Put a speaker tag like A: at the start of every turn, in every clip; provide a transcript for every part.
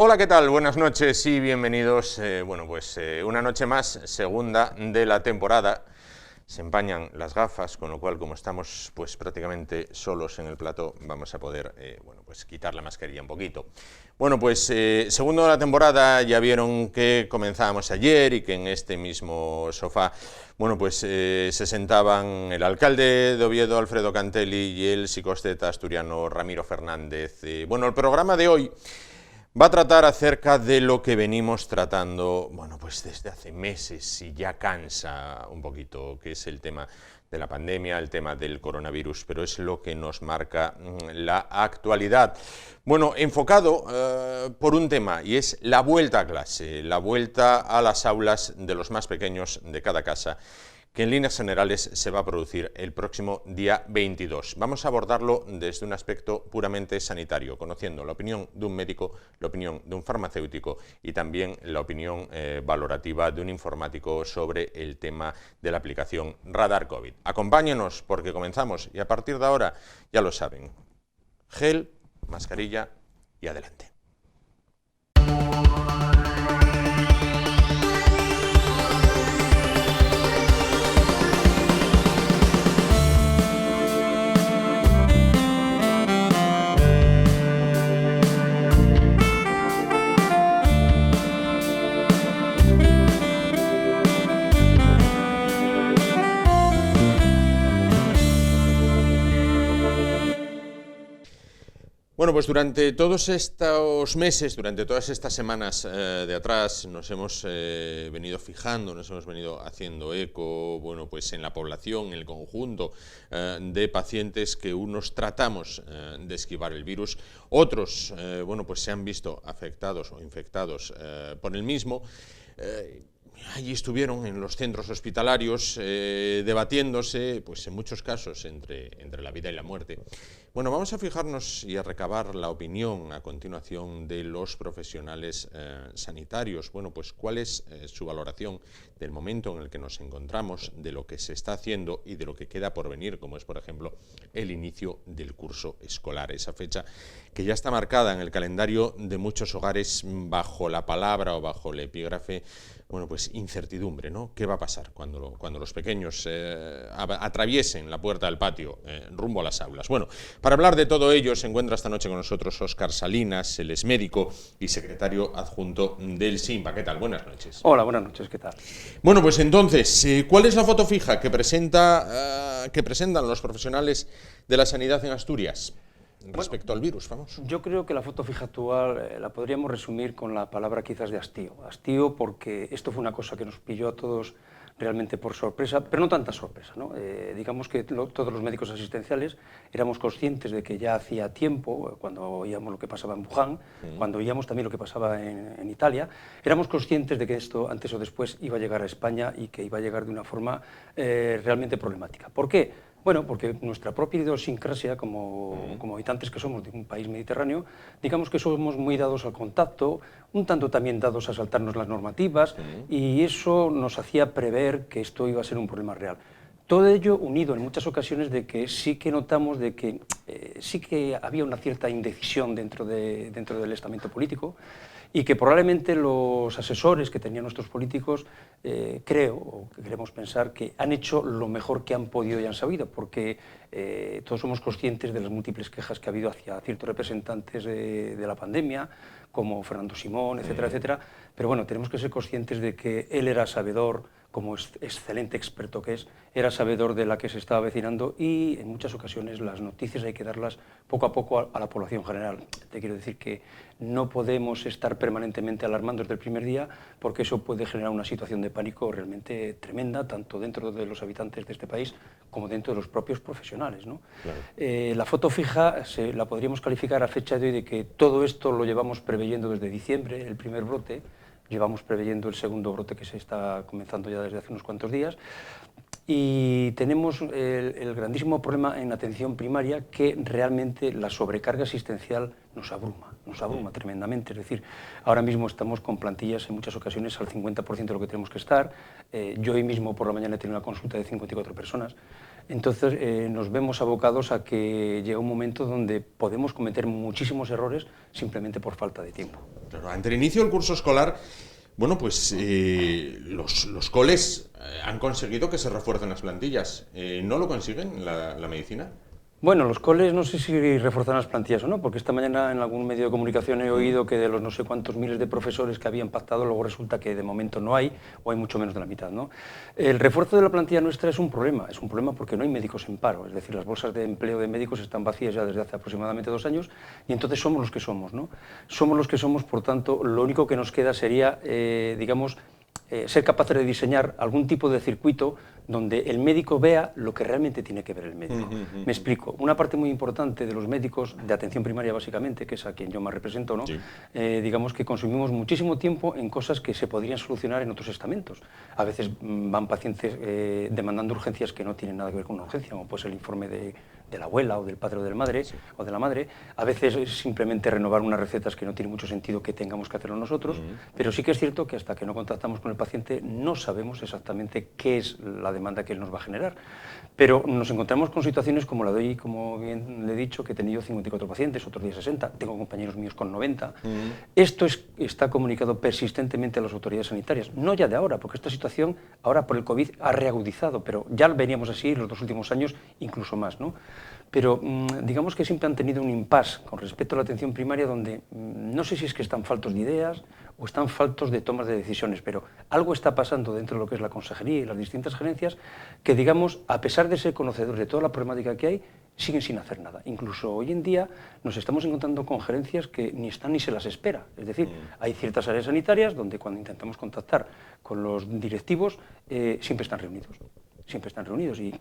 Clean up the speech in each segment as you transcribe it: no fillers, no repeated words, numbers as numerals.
A: Hola, ¿qué tal? Buenas noches y bienvenidos. Una noche más, segunda de la temporada. Se empañan las gafas, con lo cual, como estamos pues prácticamente solos en el plató, vamos a poder quitar la mascarilla un poquito. Segundo de la temporada, ya vieron que comenzábamos ayer y que en este mismo sofá se sentaban el alcalde de Oviedo, Alfredo Cantelli, y el psicosteta asturiano Ramiro Fernández. El programa de hoy va a tratar acerca de lo que venimos tratando, desde hace meses y ya cansa un poquito, que es el tema de la pandemia, el tema del coronavirus, pero es lo que nos marca la actualidad. Enfocado por un tema, y es la vuelta a clase, la vuelta a las aulas de los más pequeños de cada casa, que en líneas generales se va a producir el próximo día 22. Vamos a abordarlo desde un aspecto puramente sanitario, conociendo la opinión de un médico, la opinión de un farmacéutico y también la opinión valorativa de un informático sobre el tema de la aplicación Radar COVID. Acompáñenos porque comenzamos y a partir de ahora, ya lo saben, gel, mascarilla y adelante. Durante todos estos meses, durante todas estas semanas de atrás, nos hemos venido fijando, nos hemos venido haciendo eco, en la población, en el conjunto de pacientes que unos tratamos de esquivar el virus, otros, se han visto afectados o infectados por el mismo. Allí estuvieron en los centros hospitalarios debatiéndose, en muchos casos, entre la vida y la muerte. Vamos a fijarnos y a recabar la opinión a continuación de los profesionales sanitarios. ¿Cuál es su valoración del momento en el que nos encontramos, de lo que se está haciendo y de lo que queda por venir, como es, por ejemplo, el inicio del curso escolar? Esa fecha que ya está marcada en el calendario de muchos hogares bajo la palabra o bajo el epígrafe, incertidumbre, ¿no? ¿Qué va a pasar cuando los pequeños atraviesen la puerta del patio rumbo a las aulas? Para hablar de todo ello se encuentra esta noche con nosotros Óscar Salinas, él es médico y secretario adjunto del SINPA. ¿Qué tal? Buenas noches.
B: Hola, buenas noches, ¿qué tal?
A: Entonces, ¿cuál es la foto fija que presentan los profesionales de la sanidad en Asturias respecto al virus?
B: Yo creo que la foto fija actual la podríamos resumir con la palabra quizás de hastío. Hastío porque esto fue una cosa que nos pilló a todos realmente por sorpresa, pero no tanta sorpresa, ¿no? Digamos que todos los médicos asistenciales éramos conscientes de que ya hacía tiempo, cuando oíamos lo que pasaba en Wuhan, cuando oíamos también lo que pasaba en Italia, éramos conscientes de que esto antes o después iba a llegar a España y que iba a llegar de una forma realmente problemática. ¿Por qué? Porque nuestra propia idiosincrasia, como habitantes que somos de un país mediterráneo, digamos que somos muy dados al contacto, un tanto también dados a saltarnos las normativas, y eso nos hacía prever que esto iba a ser un problema real. Todo ello unido en muchas ocasiones de que sí que notamos de que sí que había una cierta indecisión dentro del estamento político, y que probablemente los asesores que tenían nuestros políticos, creo, o queremos pensar, que han hecho lo mejor que han podido y han sabido, porque todos somos conscientes de las múltiples quejas que ha habido hacia ciertos representantes de la pandemia, como Fernando Simón, etcétera, etcétera, pero bueno, tenemos que ser conscientes de que él era sabedor, como excelente experto que es, era sabedor de la que se estaba avecinando, y en muchas ocasiones las noticias hay que darlas poco a poco a la población general. Te quiero decir que no podemos estar permanentemente alarmando desde el primer día, porque eso puede generar una situación de pánico realmente tremenda, tanto dentro de los habitantes de este país como dentro de los propios profesionales, ¿no? Claro. La foto fija la podríamos calificar a fecha de hoy de que todo esto lo llevamos preveyendo desde diciembre, el primer brote, llevamos preveyendo el segundo brote que se está comenzando ya desde hace unos cuantos días, y tenemos el grandísimo problema en atención primaria, que realmente la sobrecarga asistencial nos abruma tremendamente. Es decir, ahora mismo estamos con plantillas en muchas ocasiones al 50% de lo que tenemos que estar. Yo hoy mismo por la mañana he tenido una consulta de 54 personas. Entonces nos vemos abocados a que llega un momento donde podemos cometer muchísimos errores simplemente por falta de tiempo.
A: Claro, ante el inicio del curso escolar, bueno, pues los coles han conseguido que se refuercen las plantillas. ¿No lo consiguen la medicina?
B: Bueno, los coles no sé si reforzan las plantillas o no, porque esta mañana en algún medio de comunicación he oído que de los no sé cuántos miles de profesores que habían pactado, luego resulta que de momento no hay, o hay mucho menos de la mitad, ¿no? El refuerzo de la plantilla nuestra es un problema porque no hay médicos en paro, es decir, las bolsas de empleo de médicos están vacías ya desde hace aproximadamente 2 años, y entonces somos los que somos, ¿no? Somos los que somos, por tanto, lo único que nos queda sería, ser capaces de diseñar algún tipo de circuito donde el médico vea lo que realmente tiene que ver el médico. Me explico. Una parte muy importante de los médicos de atención primaria, básicamente, que es a quien yo más represento, ¿no? Sí. Digamos que consumimos muchísimo tiempo en cosas que se podrían solucionar en otros estamentos. A veces van pacientes demandando urgencias que no tienen nada que ver con una urgencia, como puede ser el informe de la abuela o del padre o de la madre, sí, o de la madre. A veces es simplemente renovar unas recetas que no tiene mucho sentido que tengamos que hacerlo nosotros, pero sí que es cierto que hasta que no contactamos con el paciente no sabemos exactamente qué es la demanda que él nos va a generar. Pero nos encontramos con situaciones como la de hoy, como bien le he dicho, que he tenido 54 pacientes, otros días 60, tengo compañeros míos con 90. Esto está comunicado persistentemente a las autoridades sanitarias, no ya de ahora, porque esta situación ahora por el COVID ha reagudizado, pero ya veníamos así los 2 últimos años, incluso más, ¿no? Pero digamos que siempre han tenido un impasse con respecto a la atención primaria donde no sé si es que están faltos de ideas o están faltos de tomas de decisiones, pero algo está pasando dentro de lo que es la consejería y las distintas gerencias que, digamos, a pesar de ser conocedores de toda la problemática que hay, siguen sin hacer nada. Incluso hoy en día nos estamos encontrando con gerencias que ni están ni se las espera. Es decir, hay ciertas áreas sanitarias donde cuando intentamos contactar con los directivos siempre están reunidos. Siempre están reunidos y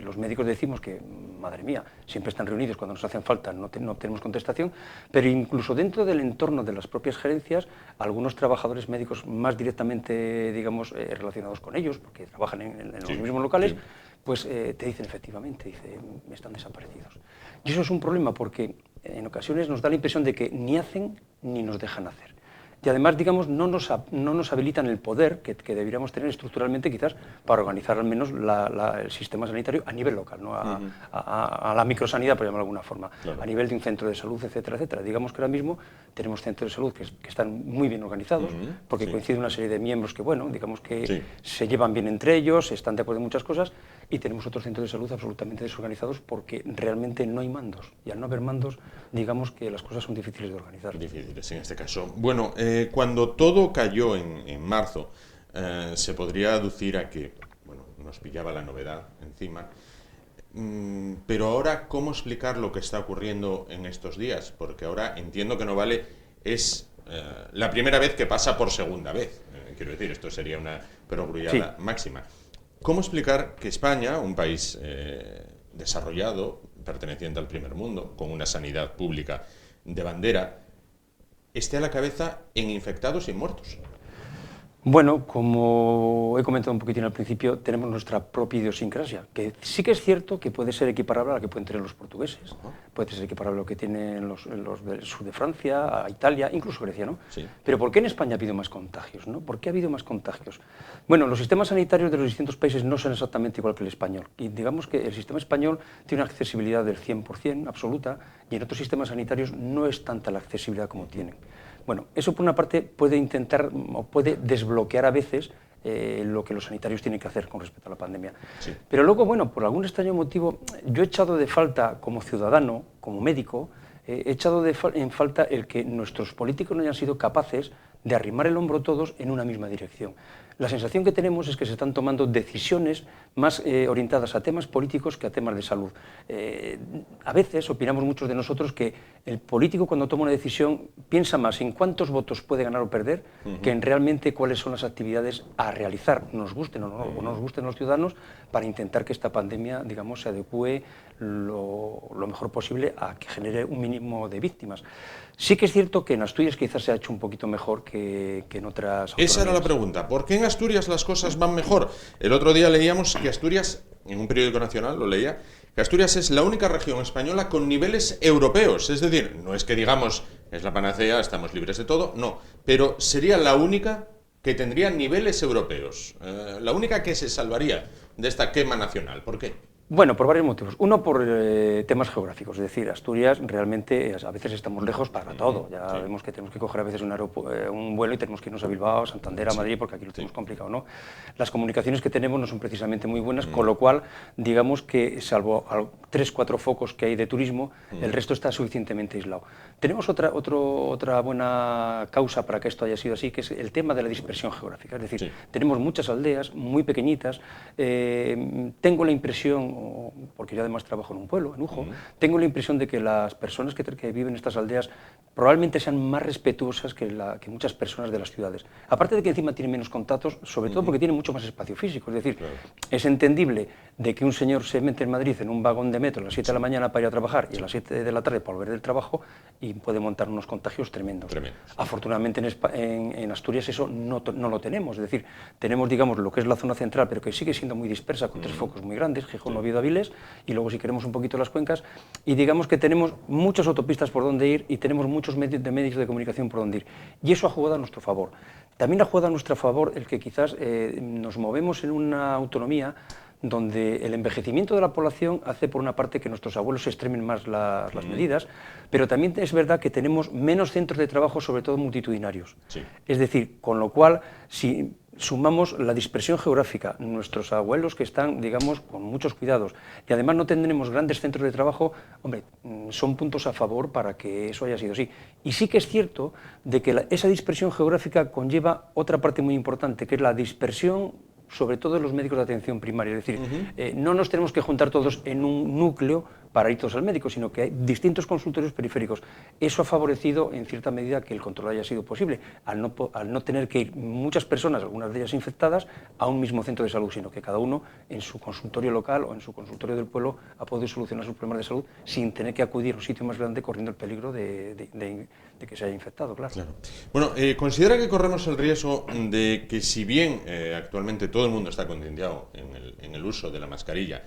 B: los médicos decimos que, madre mía, siempre están reunidos, cuando nos hacen falta no obtenemos contestación, pero incluso dentro del entorno de las propias gerencias, algunos trabajadores médicos más directamente, digamos, relacionados con ellos, porque trabajan en los mismos locales, sí, pues te dicen efectivamente, están desaparecidos. Y eso es un problema porque en ocasiones nos da la impresión de que ni hacen ni nos dejan hacer. Y además, digamos, no nos habilitan el poder que deberíamos tener estructuralmente quizás para organizar al menos el sistema sanitario a nivel local, ¿no? A la microsanidad, por llamarlo de alguna forma, claro, a nivel de un centro de salud, etcétera, etcétera. Digamos que ahora mismo tenemos centros de salud que están muy bien organizados, porque coincide una serie de miembros que, bueno, digamos que se llevan bien entre ellos, están de acuerdo en muchas cosas, y tenemos otros centros de salud absolutamente desorganizados porque realmente no hay mandos. Y al no haber mandos, digamos que las cosas son difíciles de organizar.
A: Difíciles en este caso. Bueno, cuando todo cayó en marzo, se podría aducir a que, bueno, nos pillaba la novedad encima, pero ahora, ¿cómo explicar lo que está ocurriendo en estos días? Porque ahora entiendo que no vale, es la primera vez que pasa por segunda vez. Quiero decir, esto sería una perogrullada máxima. ¿Cómo explicar que España, un país desarrollado, perteneciente al primer mundo, con una sanidad pública de bandera, esté a la cabeza en infectados y muertos?
B: Bueno, como he comentado un poquitín al principio, tenemos nuestra propia idiosincrasia, que sí que es cierto que puede ser equiparable a la que pueden tener los portugueses, puede ser equiparable a lo que tienen los del sur de Francia, a Italia, incluso Grecia, ¿no? Sí. Pero ¿por qué en España ha habido más contagios, ¿no? ¿Por qué ha habido más contagios? Bueno, los sistemas sanitarios de los distintos países no son exactamente igual que el español, y digamos que el sistema español tiene una accesibilidad del 100% absoluta, y en otros sistemas sanitarios no es tanta la accesibilidad como tienen. Bueno, eso por una parte puede intentar o puede desbloquear a veces lo que los sanitarios tienen que hacer con respecto a la pandemia. Sí. Pero luego, bueno, por algún extraño motivo, yo he echado de falta como ciudadano, como médico, he echado en falta el que nuestros políticos no hayan sido capaces de arrimar el hombro todos en una misma dirección. La sensación que tenemos es que se están tomando decisiones más orientadas a temas políticos que a temas de salud. A veces opinamos muchos de nosotros que el político cuando toma una decisión piensa más en cuántos votos puede ganar o perder que en realmente cuáles son las actividades a realizar, nos gusten o no nos gusten los ciudadanos, para intentar que esta pandemia, digamos, se adecue lo mejor posible a que genere un mínimo de víctimas. Sí que es cierto que en Asturias quizás se ha hecho un poquito mejor que en otras autonomías.
A: Esa era la pregunta. ¿Por qué en Asturias las cosas van mejor? El otro día leíamos que Asturias, en un periódico nacional lo leía, que Asturias es la única región española con niveles europeos. Es decir, no es que digamos es la panacea, estamos libres de todo, no. Pero sería la única que tendría niveles europeos. La única que se salvaría de esta quema nacional. ¿Por qué?
B: Bueno, por varios motivos. Uno, por temas geográficos, es decir, Asturias realmente a veces estamos lejos para todo. Ya
A: Sí.
B: vemos que tenemos que coger a veces un vuelo y tenemos que irnos a Bilbao, Santander, a Madrid, porque aquí lo tenemos complicado, ¿no? Las comunicaciones que tenemos no son precisamente muy buenas, con lo cual, digamos que salvo 3 o 4 focos que hay de turismo, el resto está suficientemente aislado. Tenemos otra buena causa para que esto haya sido así, que es el tema de la dispersión geográfica. Es decir, tenemos muchas aldeas muy pequeñitas. Tengo la impresión, porque yo además trabajo en un pueblo, en Ujo, tengo la impresión de que las personas que viven en estas aldeas probablemente sean más respetuosas que muchas personas de las ciudades. Aparte de que encima tienen menos contactos, sobre todo porque tienen mucho más espacio físico. Es decir, es entendible de que un señor se mete en Madrid en un vagón de metro a las 7 de la mañana para ir a trabajar y a las 7 de la tarde para volver del trabajo y puede montar unos contagios tremendos. Afortunadamente en Asturias eso no lo tenemos. Es decir, tenemos, digamos, lo que es la zona central, pero que sigue siendo muy dispersa, con 3 focos muy grandes, Gijón, Oviedo, Avilés, y luego si queremos un poquito las cuencas, y digamos que tenemos muchas autopistas por donde ir y tenemos muchos medios de comunicación por donde ir. Y eso ha jugado a nuestro favor. También ha jugado a nuestro favor el que quizás nos movemos en una autonomía donde el envejecimiento de la población hace por una parte que nuestros abuelos se extremen más las medidas, pero también es verdad que tenemos menos centros de trabajo, sobre todo multitudinarios. Es decir, con lo cual, si sumamos la dispersión geográfica, nuestros abuelos que están, digamos, con muchos cuidados, y además no tendremos grandes centros de trabajo, hombre, son puntos a favor para que eso haya sido así. Y sí que es cierto de que esa dispersión geográfica conlleva otra parte muy importante, que es la dispersión sobre todo los médicos de atención primaria. Es decir, no nos tenemos que juntar todos en un núcleo para ir todos al médico, sino que hay distintos consultorios periféricos. Eso ha favorecido en cierta medida que el control haya sido posible, al no tener que ir muchas personas, algunas de ellas infectadas, a un mismo centro de salud, sino que cada uno en su consultorio local o en su consultorio del pueblo ha podido solucionar sus problemas de salud sin tener que acudir a un sitio más grande corriendo el peligro de que se haya infectado, claro.
A: Bueno, ¿considera que corremos el riesgo de que, si bien actualmente todo el mundo está concienciado en el uso de la mascarilla,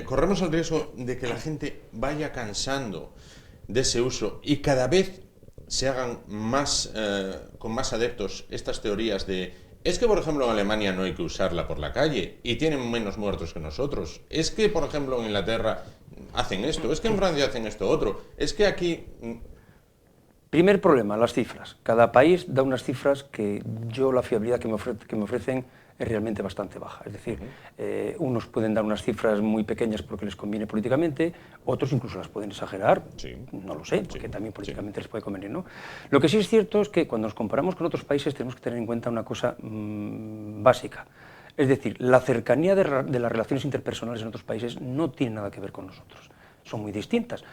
A: corremos el riesgo de que la gente vaya cansando de ese uso y cada vez se hagan con más adeptos estas teorías de: es que, por ejemplo, en Alemania no hay que usarla por la calle y tienen menos muertos que nosotros; es que, por ejemplo, en Inglaterra hacen esto; es que en Francia hacen esto otro; es que aquí...
B: Primer problema, las cifras. Cada país da unas cifras que la fiabilidad que me ofrecen es realmente bastante baja. Es decir, unos pueden dar unas cifras muy pequeñas porque les conviene políticamente, otros incluso las pueden exagerar, no lo sé, porque también políticamente les puede convenir, ¿no? Lo que sí es cierto es que cuando nos comparamos con otros países tenemos que tener en cuenta una cosa básica. Es decir, la cercanía de las relaciones interpersonales en otros países no tiene nada que ver con nosotros. Son muy distintas.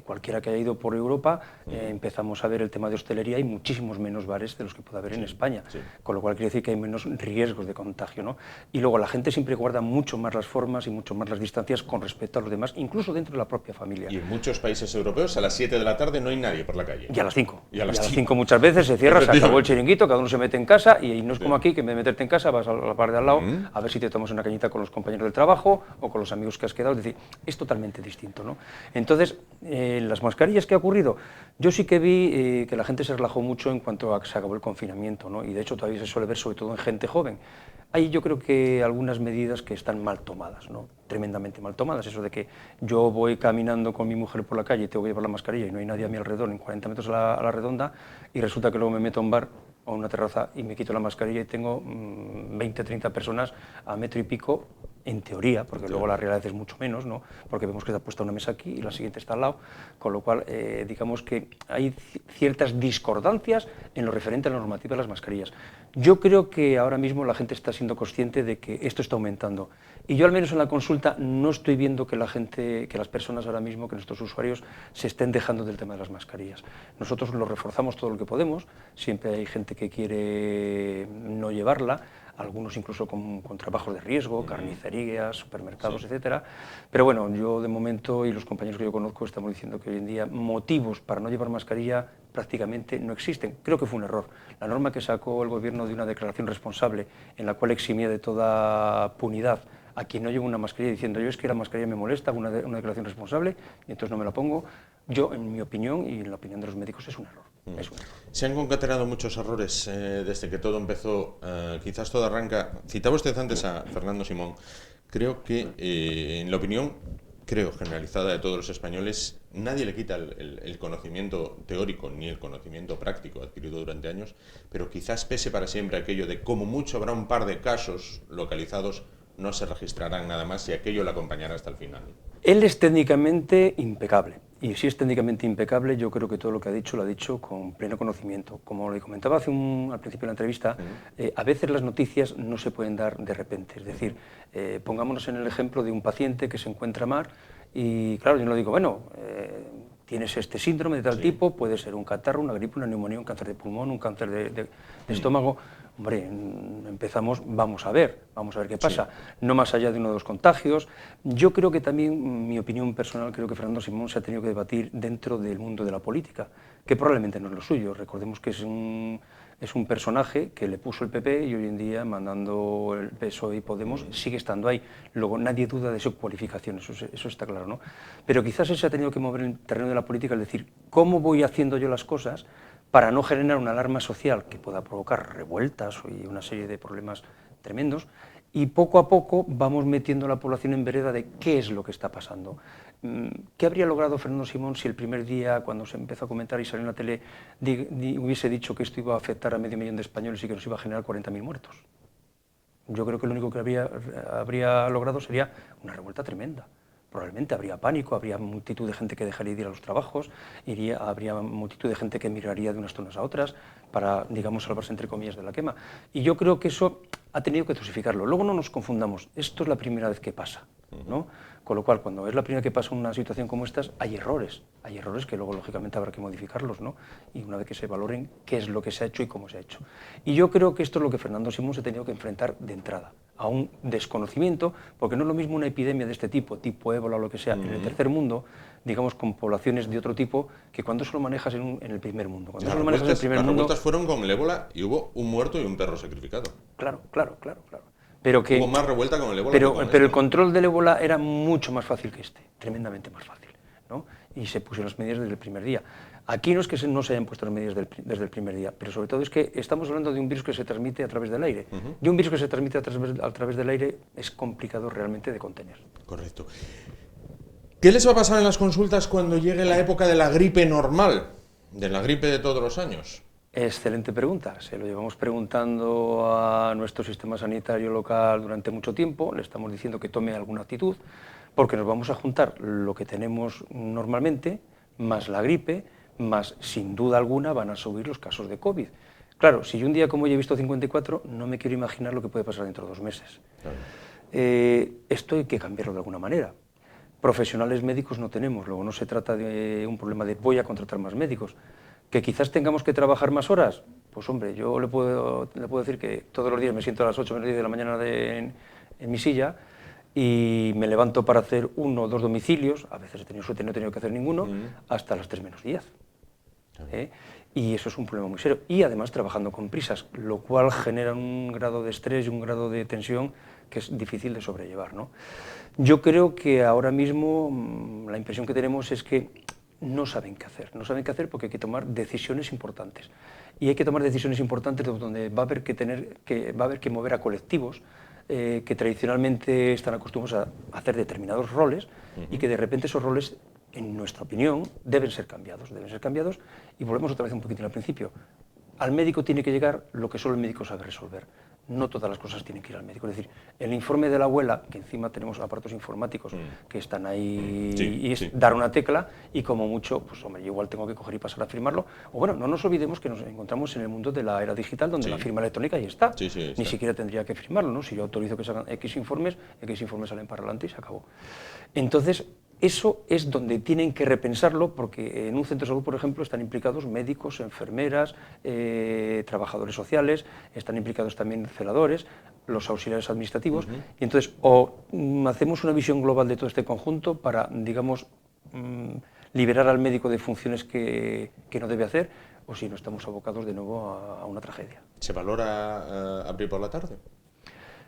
B: Cualquiera que haya ido por Europa, empezamos a ver el tema de hostelería, hay muchísimos menos bares de los que puede haber en España, con lo cual quiere decir que hay menos riesgos de contagio, ¿no? Y luego la gente siempre guarda mucho más las formas y mucho más las distancias con respecto a los demás, incluso dentro de la propia familia.
A: Y en muchos países europeos a las 7 de la tarde no hay nadie por la calle.
B: Y a las 5.
A: Y a las
B: 5 muchas veces se cierra, se acabó el chiringuito, cada uno se mete en casa y no es como aquí, que en vez de meterte en casa vas a la par de al lado a ver si te tomas una cañita con los compañeros del trabajo o con los amigos que has quedado. Es decir, es totalmente distinto, ¿no? Entonces, las mascarillas, ¿qué ha ocurrido? Yo sí que vi que la gente se relajó mucho en cuanto a que se acabó el confinamiento, ¿no? Y de hecho todavía se suele ver sobre todo en gente joven. Hay, yo creo que algunas medidas que están mal tomadas, ¿no? Tremendamente mal tomadas. Eso de que yo voy caminando con mi mujer por la calle y tengo que llevar la mascarilla y no hay nadie a mi alrededor en 40 metros a la redonda, y resulta que luego me meto a un bar o a una terraza y me quito la mascarilla y tengo 20, 30 personas a metro y pico, en teoría, porque luego la realidad es mucho menos, ¿no? Porque vemos que está puesta una mesa aquí y la siguiente está al lado, con lo cual digamos que hay ciertas discordancias en lo referente a la normativa de las mascarillas. Yo creo que ahora mismo la gente está siendo consciente de que esto está aumentando, y yo al menos en la consulta no estoy viendo que las personas ahora mismo, que nuestros usuarios se estén dejando del tema de las mascarillas. Nosotros lo reforzamos todo lo que podemos, siempre hay gente que quiere no llevarla, algunos incluso con trabajos de riesgo, carnicerías, supermercados, etcétera. Pero bueno, yo de momento y los compañeros que yo conozco estamos diciendo que hoy en día motivos para no llevar mascarilla prácticamente no existen. Creo que fue un error. La norma que sacó el gobierno de una declaración responsable en la cual eximía de toda punidad a quien no lleva una mascarilla diciendo: yo es que la mascarilla me molesta, una declaración responsable y entonces no me la pongo, yo en mi opinión y en la opinión de los médicos es un error. Es un error.
A: Se han concatenado muchos errores desde que todo empezó. Quizás todo arranca... Citaba usted antes a Fernando Simón. creo que, en la opinión, creo, generalizada de todos los españoles, nadie le quita el conocimiento teórico ni el conocimiento práctico adquirido durante años, pero quizás pese para siempre aquello de como mucho habrá un par de casos localizados, no se registrarán nada más y aquello le acompañará hasta el final.
B: Él es técnicamente impecable, y si es técnicamente impecable, yo creo que todo lo que ha dicho lo ha dicho con pleno conocimiento. Como le comentaba al principio de la entrevista, a veces las noticias no se pueden dar de repente, es decir, pongámonos en el ejemplo de un paciente que se encuentra mal y claro, yo no digo, bueno, tienes este síndrome de tal tipo, puede ser un catarro, una gripe, una neumonía, un cáncer de pulmón, un cáncer de estómago. Hombre, empezamos, vamos a ver qué pasa, no más allá de uno de los contagios. Yo creo que también, mi opinión personal, creo que Fernando Simón se ha tenido que debatir dentro del mundo de la política, que probablemente no es lo suyo. Recordemos que es un personaje que le puso el PP y hoy en día, mandando el PSOE y Podemos, sigue estando ahí. Luego, nadie duda de su cualificación, eso está claro, ¿no? Pero quizás él se ha tenido que mover en el terreno de la política, es decir, ¿cómo voy haciendo yo las cosas para no generar una alarma social que pueda provocar revueltas y una serie de problemas tremendos? Y poco a poco vamos metiendo a la población en vereda de qué es lo que está pasando. ¿Qué habría logrado Fernando Simón si el primer día, cuando se empezó a comentar y salió en la tele, hubiese dicho que esto iba a afectar a 500.000 de españoles y que nos iba a generar 40.000 muertos? Yo creo que lo único que habría logrado sería una revuelta tremenda. Probablemente habría pánico, habría multitud de gente que dejaría de ir a los trabajos, habría multitud de gente que migraría de unas zonas a otras para, digamos, salvarse entre comillas de la quema. Y yo creo que eso ha tenido que dosificarlo. Luego no nos confundamos, esto es la primera vez que pasa, ¿no? Con lo cual, cuando es la primera vez que pasa una situación como esta, hay errores que luego, lógicamente, habrá que modificarlos, ¿no? Y una vez que se valoren qué es lo que se ha hecho y cómo se ha hecho. Y yo creo que esto es lo que Fernando Simón se ha tenido que enfrentar de entrada, a un desconocimiento, porque no es lo mismo una epidemia de este tipo ébola o lo que sea, en el tercer mundo, digamos, con poblaciones de otro tipo, que cuando eso lo manejas en el primer mundo. Cuando eso lo manejas en el primer mundo...
A: Las revueltas fueron con el ébola y hubo un muerto y un perro sacrificado.
B: Claro. Pero que,
A: hubo más revuelta con el ébola
B: pero el control del ébola era mucho más fácil que este, tremendamente más fácil, ¿no? Y se pusieron las medidas desde el primer día. Aquí no es que no se hayan puesto las medidas desde el primer día, pero sobre todo es que estamos hablando de un virus que se transmite a través del aire. Y un virus que se transmite a través del aire es complicado realmente de contener.
A: Correcto. ¿Qué les va a pasar en las consultas cuando llegue la época de la gripe normal, de la gripe de todos los años?
B: Excelente pregunta. Se lo llevamos preguntando a nuestro sistema sanitario local durante mucho tiempo. Le estamos diciendo que tome alguna actitud, porque nos vamos a juntar lo que tenemos normalmente, más la gripe, más, sin duda alguna, van a subir los casos de COVID. Claro, si yo un día como hoy he visto 54, no me quiero imaginar lo que puede pasar dentro de 2 meses. Claro. Esto hay que cambiarlo de alguna manera. Profesionales médicos no tenemos, luego no se trata de un problema de voy a contratar más médicos. ¿Que quizás tengamos que trabajar más horas? Pues hombre, yo le puedo decir que todos los días me siento a las 8 o 10 de la mañana en mi silla y me levanto para hacer 1 o 2 domicilios, a veces he tenido suerte y no he tenido que hacer ninguno, hasta las 3 menos 10. Y eso es un problema muy serio. Y además trabajando con prisas, lo cual genera un grado de estrés y un grado de tensión que es difícil de sobrellevar, ¿no? Yo creo que ahora mismo la impresión que tenemos es que no saben qué hacer porque hay que tomar decisiones importantes. Y hay que tomar decisiones importantes donde va a haber que mover a colectivos que tradicionalmente están acostumbrados a hacer determinados roles y que de repente esos roles, en nuestra opinión, deben ser cambiados. Y volvemos otra vez un poquito al principio. Al médico tiene que llegar lo que solo el médico sabe resolver. No todas las cosas tienen que ir al médico. Es decir, el informe de la abuela, que encima tenemos aparatos informáticos que están ahí y es dar una tecla y como mucho, pues hombre, yo igual tengo que coger y pasar a firmarlo. O bueno, no nos olvidemos que nos encontramos en el mundo de la era digital donde la firma electrónica ya está. Ni siquiera tendría que firmarlo, ¿no? Si yo autorizo que se hagan X informes salen para adelante y se acabó. Entonces, eso es donde tienen que repensarlo, porque en un centro de salud, por ejemplo, están implicados médicos, enfermeras, trabajadores sociales, están implicados también celadores, los auxiliares administrativos, y entonces o hacemos una visión global de todo este conjunto para, digamos, liberar al médico de funciones que no debe hacer, o si no estamos abocados de nuevo a una tragedia.
A: ¿Se valora abrir por la tarde?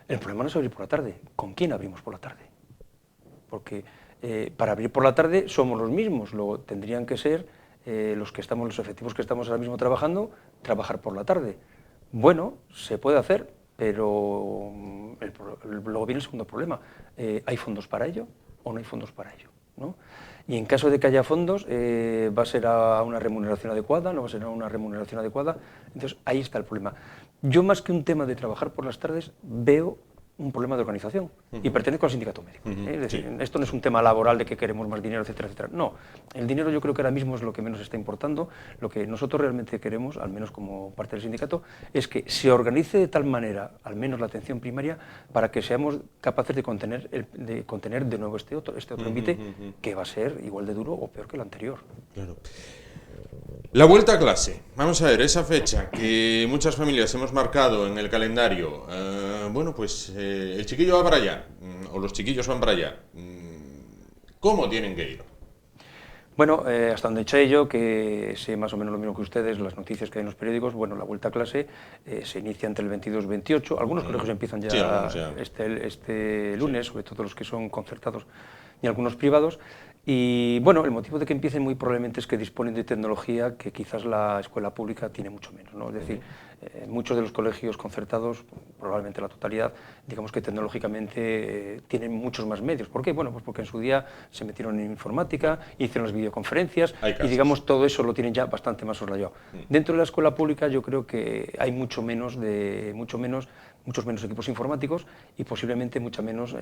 B: El problema no es abrir por la tarde. ¿Con quién abrimos por la tarde? Porque para abrir por la tarde somos los mismos, luego tendrían que ser los efectivos que estamos ahora mismo trabajando, trabajar por la tarde. Bueno, se puede hacer, pero luego viene el segundo problema. ¿Hay fondos para ello o no hay fondos para ello, ¿no? Y en caso de que haya fondos, ¿va a ser a una remuneración adecuada? ¿No va a ser a una remuneración adecuada? Entonces, ahí está el problema. Yo, más que un tema de trabajar por las tardes, veo un problema de organización, y pertenezco al sindicato médico. Es decir, esto no es un tema laboral de que queremos más dinero, etcétera, etcétera. No, el dinero yo creo que ahora mismo es lo que menos está importando. Lo que nosotros realmente queremos, al menos como parte del sindicato, es que se organice de tal manera, al menos la atención primaria, para que seamos capaces de contener de nuevo este otro envite, que va a ser igual de duro o peor que el anterior.
A: Claro. La vuelta a clase, vamos a ver, esa fecha que muchas familias hemos marcado en el calendario, bueno, pues el chiquillo va para allá, o los chiquillos van para allá. ¿Cómo tienen que ir?
B: Bueno, hasta donde eché yo, que sé más o menos lo mismo que ustedes, las noticias que hay en los periódicos, bueno, la vuelta a clase se inicia entre el 22 y el 28, algunos colegios empiezan ya, sí, este lunes, sobre todo los que son concertados y algunos privados. Y bueno, el motivo de que empiecen muy probablemente es que disponen de tecnología que quizás la escuela pública tiene mucho menos, ¿no? Es decir, muchos de los colegios concertados, probablemente la totalidad, digamos que tecnológicamente tienen muchos más medios. ¿Por qué? Bueno, pues porque en su día se metieron en informática, hicieron las videoconferencias y digamos todo eso lo tienen ya bastante más soslayado. Dentro de la escuela pública yo creo que hay muchos menos equipos informáticos y posiblemente mucha menos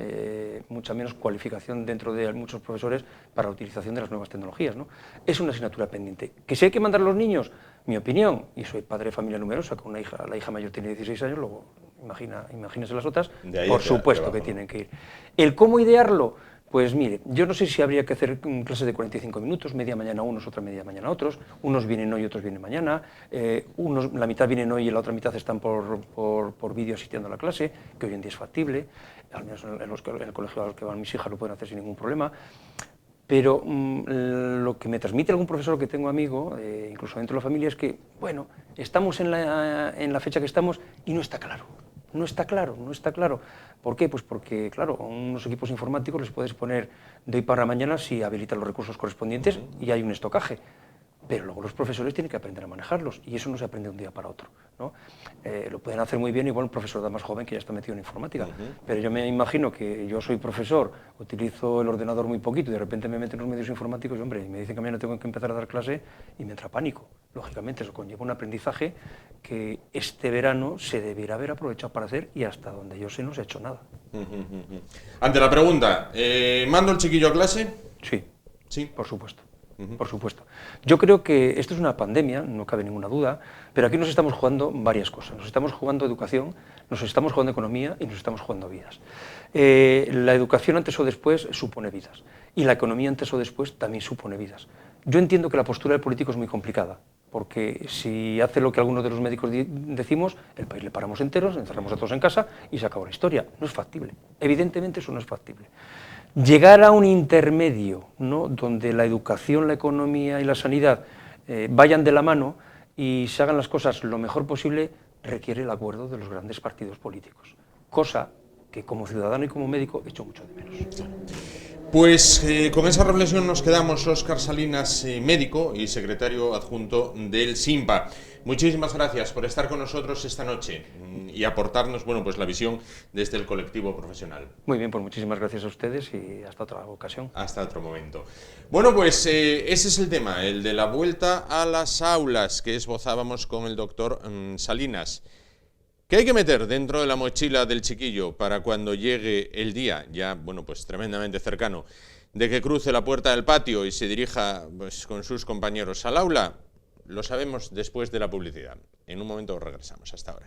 B: cualificación dentro de muchos profesores para la utilización de las nuevas tecnologías, ¿no? Es una asignatura pendiente. ¿Que si hay que mandar a los niños? Mi opinión, y soy padre de familia numerosa, con una hija, la hija mayor tiene 16 años, luego imagínese las otras, por supuesto que tienen que ir. ¿El cómo idearlo? Pues mire, yo no sé si habría que hacer clases de 45 minutos, media mañana unos, otra media mañana otros, unos vienen hoy, otros vienen mañana, la mitad vienen hoy y la otra mitad están por vídeo asistiendo a la clase, que hoy en día es factible, al menos en el colegio al que van mis hijas lo pueden hacer sin ningún problema. Pero lo que me transmite algún profesor que tengo amigo, incluso dentro de la familia, es que, bueno, estamos en la fecha que estamos y no está claro. No está claro. ¿Por qué? Pues porque, claro, a unos equipos informáticos les puedes poner de hoy para mañana si habilitan los recursos correspondientes y hay un estocaje. Pero luego los profesores tienen que aprender a manejarlos y eso no se aprende de un día para otro, ¿no? Lo pueden hacer muy bien igual un profesor más joven que ya está metido en informática, pero yo me imagino que yo soy profesor, utilizo el ordenador muy poquito y de repente me meten en los medios informáticos y, hombre, y me dicen que mañana tengo que empezar a dar clase y me entra pánico. Lógicamente eso conlleva un aprendizaje que este verano se debiera haber aprovechado para hacer y hasta donde yo sé no se ha hecho nada.
A: Ante la pregunta, ¿mando el chiquillo a clase?
B: Sí, por supuesto. Por supuesto. Yo creo que esto es una pandemia, no cabe ninguna duda, pero aquí nos estamos jugando varias cosas. Nos estamos jugando educación, nos estamos jugando economía y nos estamos jugando vidas. La educación antes o después supone vidas y la economía antes o después también supone vidas. Yo entiendo que la postura del político es muy complicada, porque si hace lo que algunos de los médicos decimos, el país le paramos enteros, encerramos a todos en casa y se acabó la historia. No es factible. Evidentemente eso no es factible. Llegar a un intermedio, ¿no?, donde la educación, la economía y la sanidad vayan de la mano y se hagan las cosas lo mejor posible, requiere el acuerdo de los grandes partidos políticos, cosa que como ciudadano y como médico echo mucho de menos.
A: Pues con esa reflexión nos quedamos. Óscar Salinas, médico y secretario adjunto del SINPA. Muchísimas gracias por estar con nosotros esta noche y aportarnos, bueno, pues la visión desde el colectivo profesional.
B: Muy bien, pues muchísimas gracias a ustedes y hasta otra ocasión.
A: Hasta otro momento. Bueno, pues ese es el tema, el de la vuelta a las aulas que esbozábamos con el doctor Salinas. ¿Qué hay que meter dentro de la mochila del chiquillo para cuando llegue el día, ya, bueno, pues tremendamente cercano, de que cruce la puerta del patio y se dirija, pues, con sus compañeros al aula? Lo sabemos después de la publicidad. En un momento regresamos. Hasta ahora.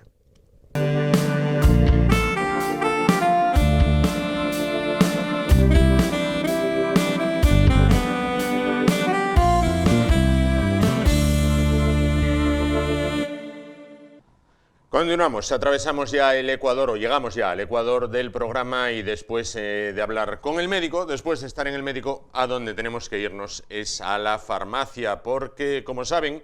A: Continuamos, atravesamos ya el Ecuador, o llegamos ya al Ecuador del programa, y después de hablar con el médico, después de estar en el médico, a donde tenemos que irnos es a la farmacia, porque, como saben,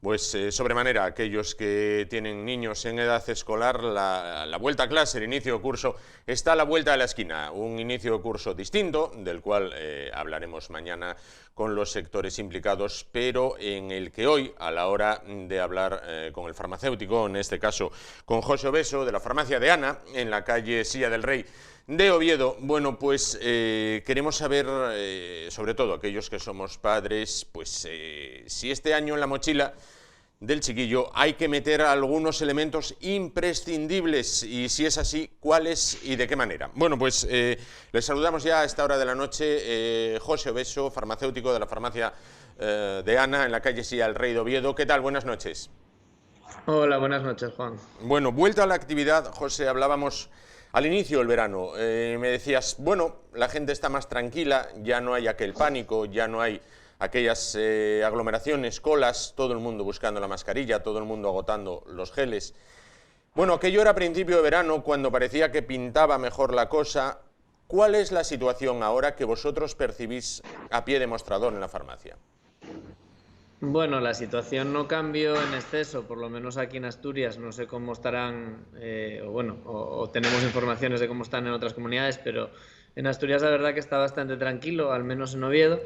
A: pues sobremanera aquellos que tienen niños en edad escolar, la vuelta a clase, el inicio de curso, está a la vuelta de la esquina. Un inicio de curso distinto, del cual hablaremos mañana con los sectores implicados, pero en el que hoy, a la hora de hablar con el farmacéutico, en este caso con José Obeso, de la farmacia de Ana, en la calle Silla del Rey de Oviedo, bueno, pues queremos saber, sobre todo aquellos que somos padres, pues si este año en la mochila del chiquillo hay que meter algunos elementos imprescindibles, y si es así, ¿cuáles y de qué manera? Bueno, pues les saludamos ya a esta hora de la noche, José Obeso, farmacéutico de la farmacia de Ana, en la calle Silla del Rey de Oviedo. ¿Qué tal? Buenas noches.
C: Hola, buenas noches, Juan.
A: Bueno, vuelta a la actividad, José, hablábamos al inicio del verano, me decías, bueno, la gente está más tranquila, ya no hay aquel pánico, ya no hay aquellas aglomeraciones, colas, todo el mundo buscando la mascarilla, todo el mundo agotando los geles. Bueno, aquello era a principio de verano, cuando parecía que pintaba mejor la cosa. ¿Cuál es la situación ahora que vosotros percibís a pie de mostrador en la farmacia?
C: Bueno, la situación no cambió en exceso, por lo menos aquí en Asturias. No sé cómo estarán, o tenemos informaciones de cómo están en otras comunidades, pero en Asturias la verdad que está bastante tranquilo, al menos en Oviedo.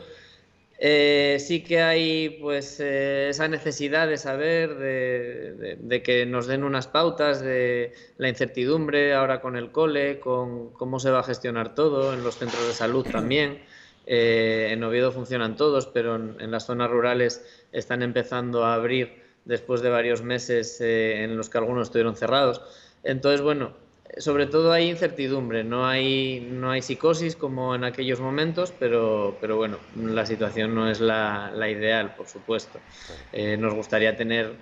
C: Sí que hay pues esa necesidad de saber, de que nos den unas pautas, de la incertidumbre ahora con el cole, con cómo se va a gestionar todo, en los centros de salud también. En Oviedo funcionan todos, pero en las zonas rurales están empezando a abrir después de varios meses en los que algunos estuvieron cerrados. Entonces, bueno, sobre todo hay incertidumbre, no hay psicosis como en aquellos momentos, pero bueno, la situación no es la ideal, por supuesto. Nos gustaría tener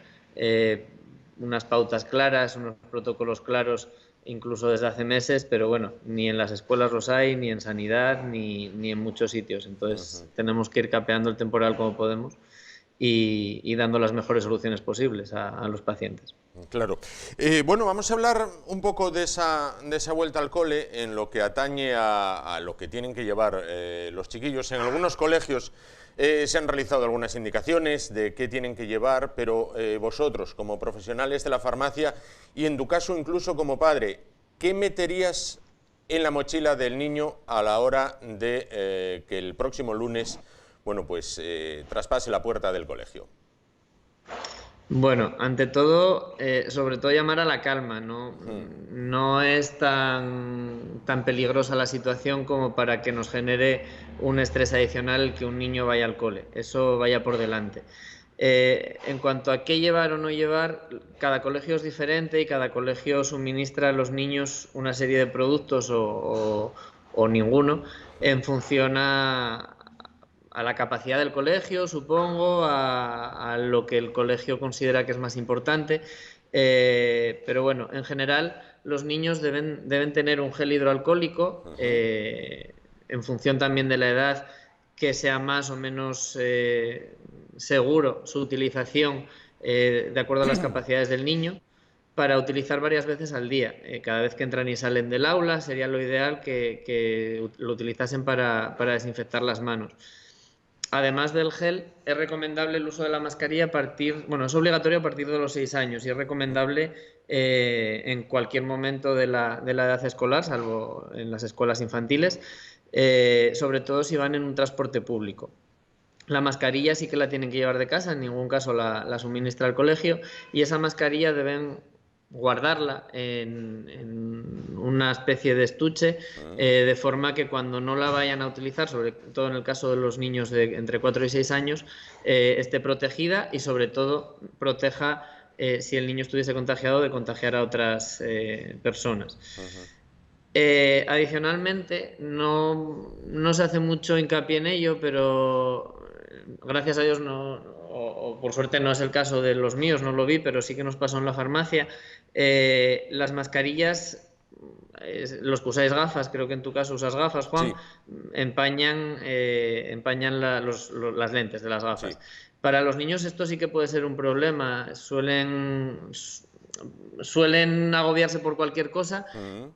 C: unas pautas claras, unos protocolos claros, incluso desde hace meses, pero bueno, ni en las escuelas los hay, ni en sanidad, ni en muchos sitios. Entonces tenemos que ir capeando el temporal como podemos y dando las mejores soluciones posibles a los pacientes.
A: Claro. Bueno, vamos a hablar un poco de esa vuelta al cole en lo que atañe a lo que tienen que llevar los chiquillos. En algunos colegios se han realizado algunas indicaciones de qué tienen que llevar, pero vosotros, como profesionales de la farmacia, y en tu caso incluso como padre, ¿qué meterías en la mochila del niño a la hora de que el próximo lunes, bueno, pues traspase la puerta del colegio?
C: Bueno, ante todo, sobre todo llamar a la calma, no es tan peligrosa la situación como para que nos genere un estrés adicional que un niño vaya al cole, eso vaya por delante. En cuanto a qué llevar o no llevar, cada colegio es diferente y cada colegio suministra a los niños una serie de productos o ninguno en función a la capacidad del colegio, supongo, a lo que el colegio considera que es más importante, pero bueno, en general los niños deben tener un gel hidroalcohólico, en función también de la edad, que sea más o menos seguro su utilización de acuerdo a las capacidades del niño, para utilizar varias veces al día. Cada vez que entran y salen del aula sería lo ideal que lo utilizasen para desinfectar las manos. Además del gel, es recomendable el uso de la mascarilla es obligatorio a partir de los 6 años y es recomendable en cualquier momento de la edad escolar, salvo en las escuelas infantiles, sobre todo si van en un transporte público. La mascarilla sí que la tienen que llevar de casa, en ningún caso la suministra el colegio, y esa mascarilla deben guardarla en una especie de estuche, de forma que cuando no la vayan a utilizar, sobre todo en el caso de los niños de entre 4 y 6 años, esté protegida y sobre todo proteja, si el niño estuviese contagiado, de contagiar a otras personas. Adicionalmente, no se hace mucho hincapié en ello, pero gracias a Dios o por suerte no es el caso de los míos, no lo vi, pero sí que nos pasó en la farmacia. Las mascarillas, los que usáis gafas, creo que en tu caso usas gafas, Juan, sí, empañan las lentes de las gafas. Sí. Para los niños esto sí que puede ser un problema, suelen agobiarse por cualquier cosa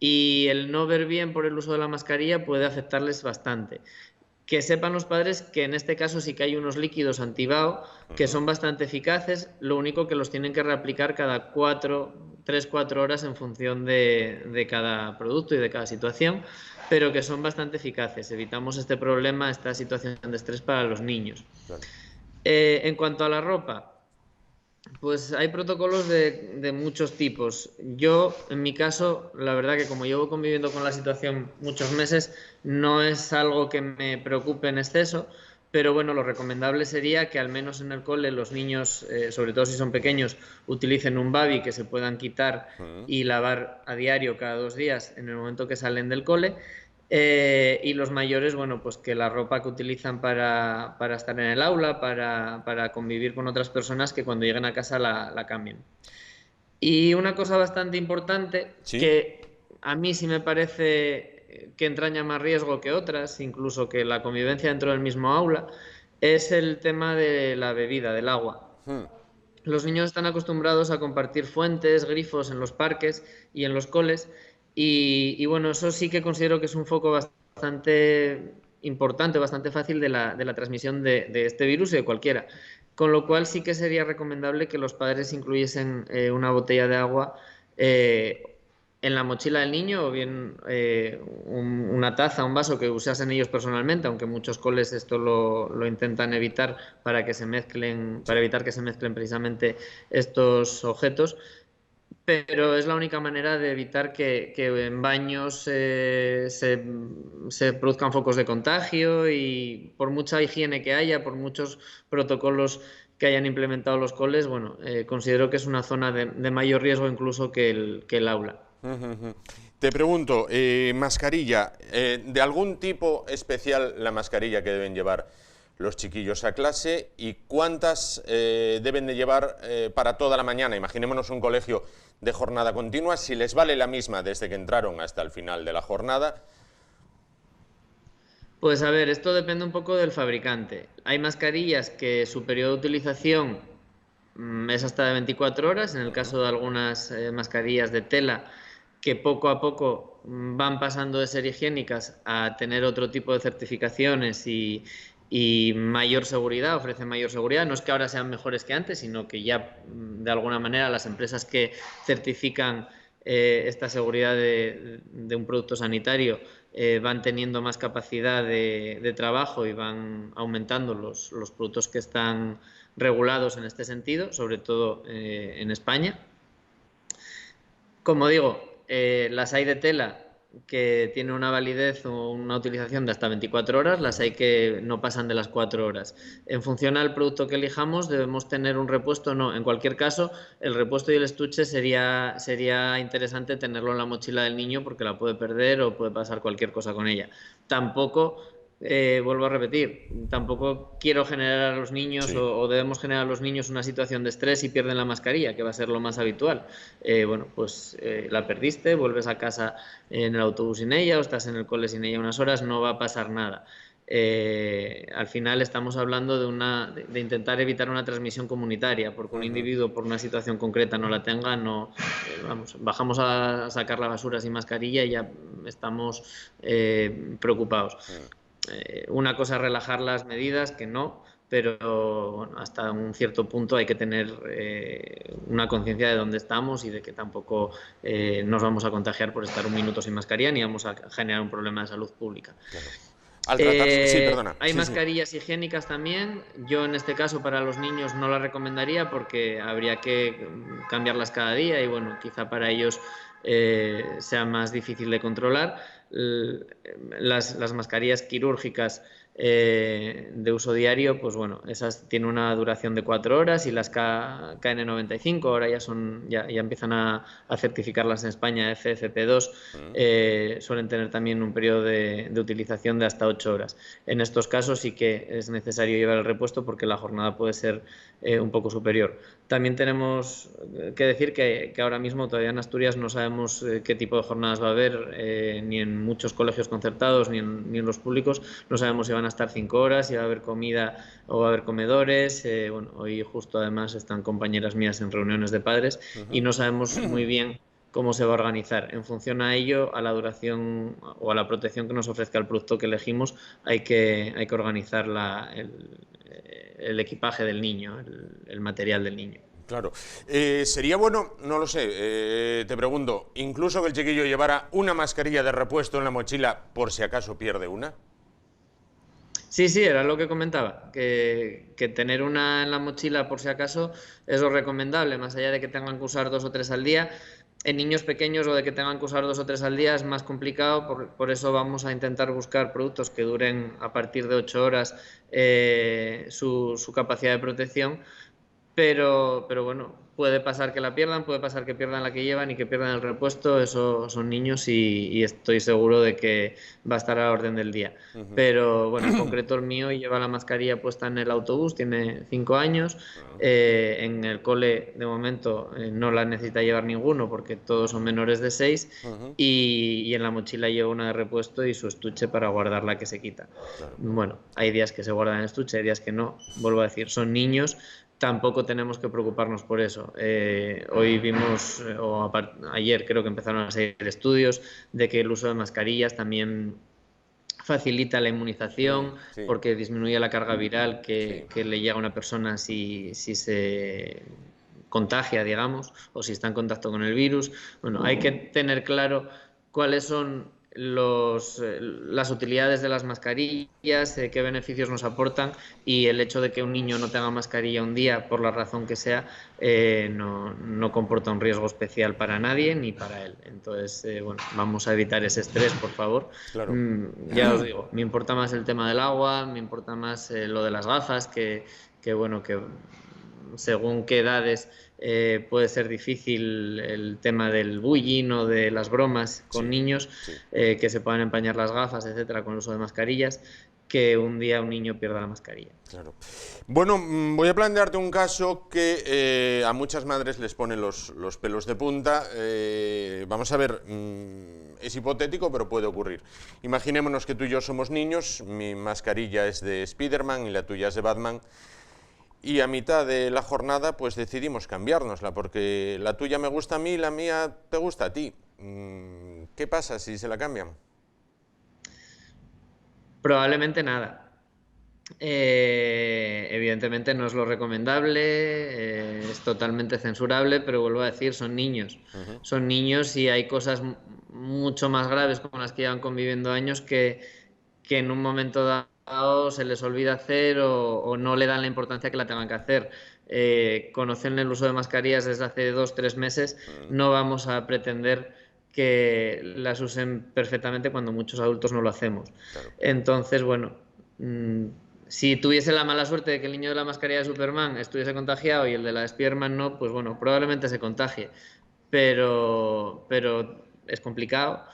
C: y el no ver bien por el uso de la mascarilla puede afectarles bastante. Que sepan los padres que en este caso sí que hay unos líquidos anti-BAO que son bastante eficaces, lo único que los tienen que reaplicar cada 4 3-4 horas en función de cada producto y de cada situación, pero que son bastante eficaces. Evitamos este problema, esta situación de estrés para los niños.
A: Claro.
C: En cuanto a la ropa, pues hay protocolos de muchos tipos. Yo, en mi caso, la verdad que como llevo conviviendo con la situación muchos meses, no es algo que me preocupe en exceso, pero bueno, lo recomendable sería que al menos en el cole los niños, sobre todo si son pequeños, utilicen un babi que se puedan quitar y lavar a diario cada 2 días en el momento que salen del cole. Y los mayores, bueno, pues que la ropa que utilizan para estar en el aula, para convivir con otras personas, que cuando lleguen a casa la cambien. Y una cosa bastante importante,
A: ¿Sí?
C: que a mí sí me parece que entraña más riesgo que otras, incluso que la convivencia dentro del mismo aula, es el tema de la bebida, del agua. Los niños están acostumbrados a compartir fuentes, grifos en los parques y en los coles, y bueno, eso sí que considero que es un foco bastante importante, bastante fácil de la transmisión de este virus y de cualquiera. Con lo cual sí que sería recomendable que los padres incluyesen una botella de agua en la mochila del niño, o bien una taza, un vaso que usasen ellos personalmente, aunque muchos coles esto lo intentan evitar para que se mezclen, para evitar que se mezclen precisamente estos objetos. Pero es la única manera de evitar que en baños se produzcan focos de contagio, y por mucha higiene que haya, por muchos protocolos que hayan implementado los coles, bueno, considero que es una zona de mayor riesgo incluso que el aula.
A: Te pregunto, mascarilla, ¿de algún tipo especial la mascarilla que deben llevar los chiquillos a clase, y cuántas deben de llevar para toda la mañana? Imaginémonos un colegio de jornada continua, si les vale la misma desde que entraron hasta el final de la jornada.
C: Pues a ver, esto depende un poco del fabricante. Hay mascarillas que su periodo de utilización es hasta de 24 horas, en el caso de algunas mascarillas de tela que poco a poco van pasando de ser higiénicas a tener otro tipo de certificaciones y mayor seguridad, ofrecen mayor seguridad. No es que ahora sean mejores que antes, sino que ya de alguna manera las empresas que certifican esta seguridad de un producto sanitario van teniendo más capacidad de trabajo y van aumentando los productos que están regulados en este sentido, sobre todo en España. Como digo, las hay de tela que tienen una validez o una utilización de hasta 24 horas, las hay que no pasan de las 4 horas. En función al producto que elijamos, debemos tener un repuesto o no. En cualquier caso, el repuesto y el estuche sería interesante tenerlo en la mochila del niño, porque la puede perder o puede pasar cualquier cosa con ella. Tampoco, vuelvo a repetir, tampoco quiero generar a los niños o debemos generar a los niños una situación de estrés y pierden la mascarilla, que va a ser lo más habitual. Bueno, pues la perdiste, vuelves a casa en el autobús sin ella o estás en el cole sin ella unas horas, no va a pasar nada. Al final estamos hablando de intentar evitar una transmisión comunitaria, porque un individuo por una situación concreta no la tenga, no, bajamos a sacar la basura sin mascarilla y ya estamos preocupados. Una cosa es relajar las medidas, que no, pero bueno, hasta un cierto punto hay que tener una conciencia de dónde estamos y de que tampoco nos vamos a contagiar por estar un minuto sin mascarilla, ni vamos a generar un problema de salud pública.
A: Claro. Al tratarse, sí, perdona.
C: Hay mascarillas higiénicas también. Yo en este caso para los niños no las recomendaría, porque habría que cambiarlas cada día y bueno, quizá para ellos sea más difícil de controlar. Las mascarillas quirúrgicas de uso diario, pues bueno, esas tienen una duración de 4 horas, y las KN95 ahora ya empiezan a certificarlas en España, FFP2, suelen tener también un periodo de utilización de hasta 8 horas. En estos casos sí que es necesario llevar el repuesto, porque la jornada puede ser un poco superior. También tenemos que decir que ahora mismo todavía en Asturias no sabemos qué tipo de jornadas va a haber, ni en muchos colegios concertados ni en los públicos. No sabemos si van a estar 5 horas, si va a haber comida o va a haber comedores. Bueno, hoy justo además están compañeras mías en reuniones de padres y no sabemos muy bien cómo se va a organizar. En función a ello, a la duración o a la protección que nos ofrezca el producto que elegimos, hay que organizar el equipaje del niño, el material del niño.
A: Claro. Sería bueno, no lo sé, te pregunto, incluso que el chiquillo llevara una mascarilla de repuesto en la mochila por si acaso pierde una.
C: Sí, sí, era lo que comentaba, que tener una en la mochila por si acaso es lo recomendable, más allá de que tengan que usar 2 o 3 al día. En niños pequeños, o de que tengan que usar 2 o 3 al día es más complicado, por eso vamos a intentar buscar productos que duren a partir de 8 horas su capacidad de protección. Pero bueno, puede pasar que la pierdan, puede pasar que pierdan la que llevan y que pierdan el repuesto, eso son niños y estoy seguro de que va a estar a la orden del día. Pero bueno, en concreto el mío lleva la mascarilla puesta en el autobús, tiene 5 años, en el cole de momento no la necesita llevar ninguno porque todos son menores de 6 y en la mochila lleva una de repuesto y su estuche para guardar la que se quita. Bueno, hay días que se guardan en estuche, hay días que no, vuelvo a decir, son niños. Tampoco tenemos que preocuparnos por eso. Hoy vimos, ayer creo que empezaron a salir estudios de que el uso de mascarillas también facilita la inmunización porque disminuye la carga viral que le llega a una persona si se contagia, digamos, o si está en contacto con el virus. Bueno, hay que tener claro cuáles son las utilidades de las mascarillas, qué beneficios nos aportan, y el hecho de que un niño no tenga mascarilla un día, por la razón que sea, no comporta un riesgo especial para nadie ni para él. Entonces, bueno, vamos a evitar ese estrés, por favor.
A: Claro.
C: Ya os digo, me importa más el tema del agua, me importa más lo de las gafas, que bueno, que según qué edades puede ser difícil el tema del bullying o de las bromas con niños, que se puedan empañar las gafas, etcétera, con el uso de mascarillas, que un día un niño pierda la mascarilla.
A: Claro. Bueno, voy a plantearte un caso que a muchas madres les pone los pelos de punta. Vamos a ver, es hipotético, pero puede ocurrir. Imaginémonos que tú y yo somos niños, mi mascarilla es de Spiderman y la tuya es de Batman. Y a mitad de la jornada pues decidimos cambiárnosla, porque la tuya me gusta a mí y la mía te gusta a ti. ¿Qué pasa si se la cambian?
C: Probablemente nada. Evidentemente no es lo recomendable, es totalmente censurable, pero vuelvo a decir, son niños. Son niños y hay cosas mucho más graves con las que llevan conviviendo años que en un momento dado se les olvida hacer o no le dan la importancia que la tengan que hacer. Conocen el uso de mascarillas desde hace 2 o 3 meses, no vamos a pretender que las usen perfectamente cuando muchos adultos no lo hacemos. Claro. Entonces, bueno, si tuviese la mala suerte de que el niño de la mascarilla de Superman estuviese contagiado y el de la de Spiderman no, pues bueno, probablemente se contagie, pero es complicado.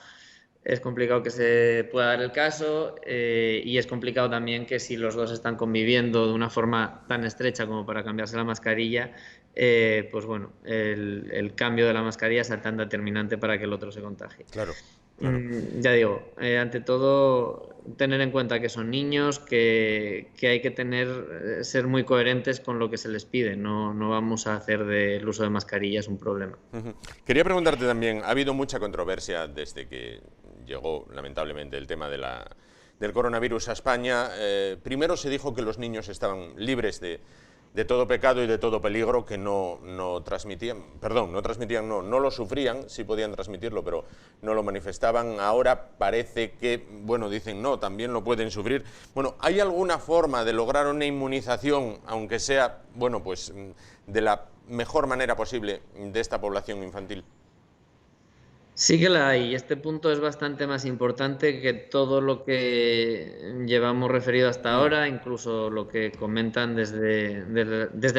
C: Es complicado que se pueda dar el caso y es complicado también que si los dos están conviviendo de una forma tan estrecha como para cambiarse la mascarilla, pues bueno, el cambio de la mascarilla sea tan determinante para que el otro se contagie.
A: Claro. Claro.
C: Ya digo, ante todo, tener en cuenta que son niños, que hay que ser muy coherentes con lo que se les pide. No vamos a hacer del uso de mascarillas un problema.
A: Quería preguntarte también, ha habido mucha controversia desde que llegó lamentablemente el tema del coronavirus a España. Primero se dijo que los niños estaban libres de todo pecado y de todo peligro, que no lo sufrían, sí podían transmitirlo, pero no lo manifestaban. Ahora parece que, bueno, dicen no, también lo pueden sufrir. Bueno, ¿hay alguna forma de lograr una inmunización, aunque sea, bueno, pues de la mejor manera posible de esta población infantil?
C: Sí que la hay. Este punto es bastante más importante que todo lo que llevamos referido hasta ahora, incluso lo que comentan desde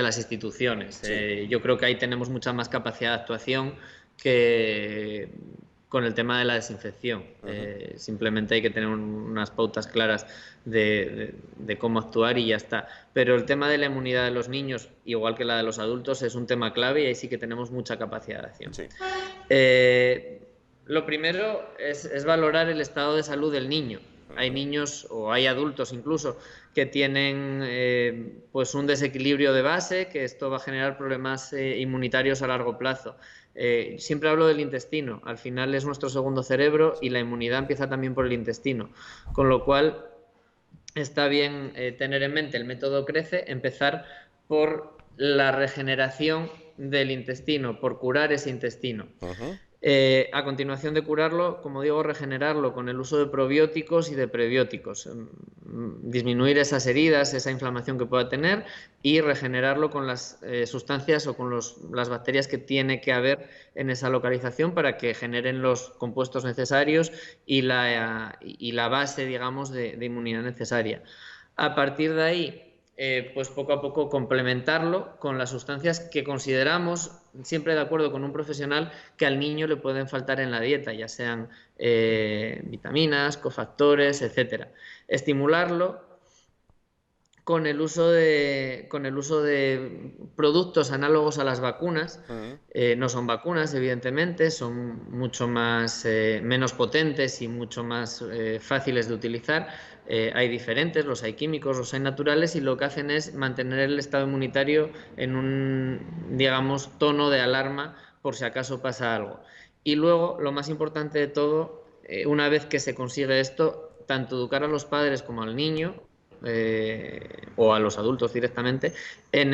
C: las instituciones. Sí. Yo creo que ahí tenemos mucha más capacidad de actuación que con el tema de la desinfección. Simplemente hay que tener unas pautas claras de cómo actuar y ya está. Pero el tema de la inmunidad de los niños, igual que la de los adultos, es un tema clave y ahí sí que tenemos mucha capacidad de acción. Sí. Lo primero es valorar el estado de salud del niño. Hay niños o hay adultos incluso que tienen pues un desequilibrio de base, que esto va a generar problemas inmunitarios a largo plazo. Siempre hablo del intestino, al final es nuestro segundo cerebro y la inmunidad empieza también por el intestino, con lo cual está bien tener en mente el método CRECE, empezar por la regeneración del intestino, por curar ese intestino. A continuación de curarlo, como digo, regenerarlo con el uso de probióticos y de prebióticos, disminuir esas heridas, esa inflamación que pueda tener y regenerarlo con las sustancias o con las bacterias que tiene que haber en esa localización para que generen los compuestos necesarios y la base, digamos, de inmunidad necesaria. A partir de ahí, pues poco a poco complementarlo con las sustancias que consideramos, siempre de acuerdo con un profesional, que al niño le pueden faltar en la dieta, ya sean vitaminas, cofactores, etcétera. Estimularlo con el uso de productos análogos a las vacunas. No son vacunas, evidentemente, son mucho más menos potentes y mucho más fáciles de utilizar. Hay diferentes, los hay químicos, los hay naturales, y lo que hacen es mantener el estado inmunitario en un, digamos, tono de alarma por si acaso pasa algo. Y luego, lo más importante de todo, una vez que se consigue esto, tanto educar a los padres como al niño, o a los adultos directamente, en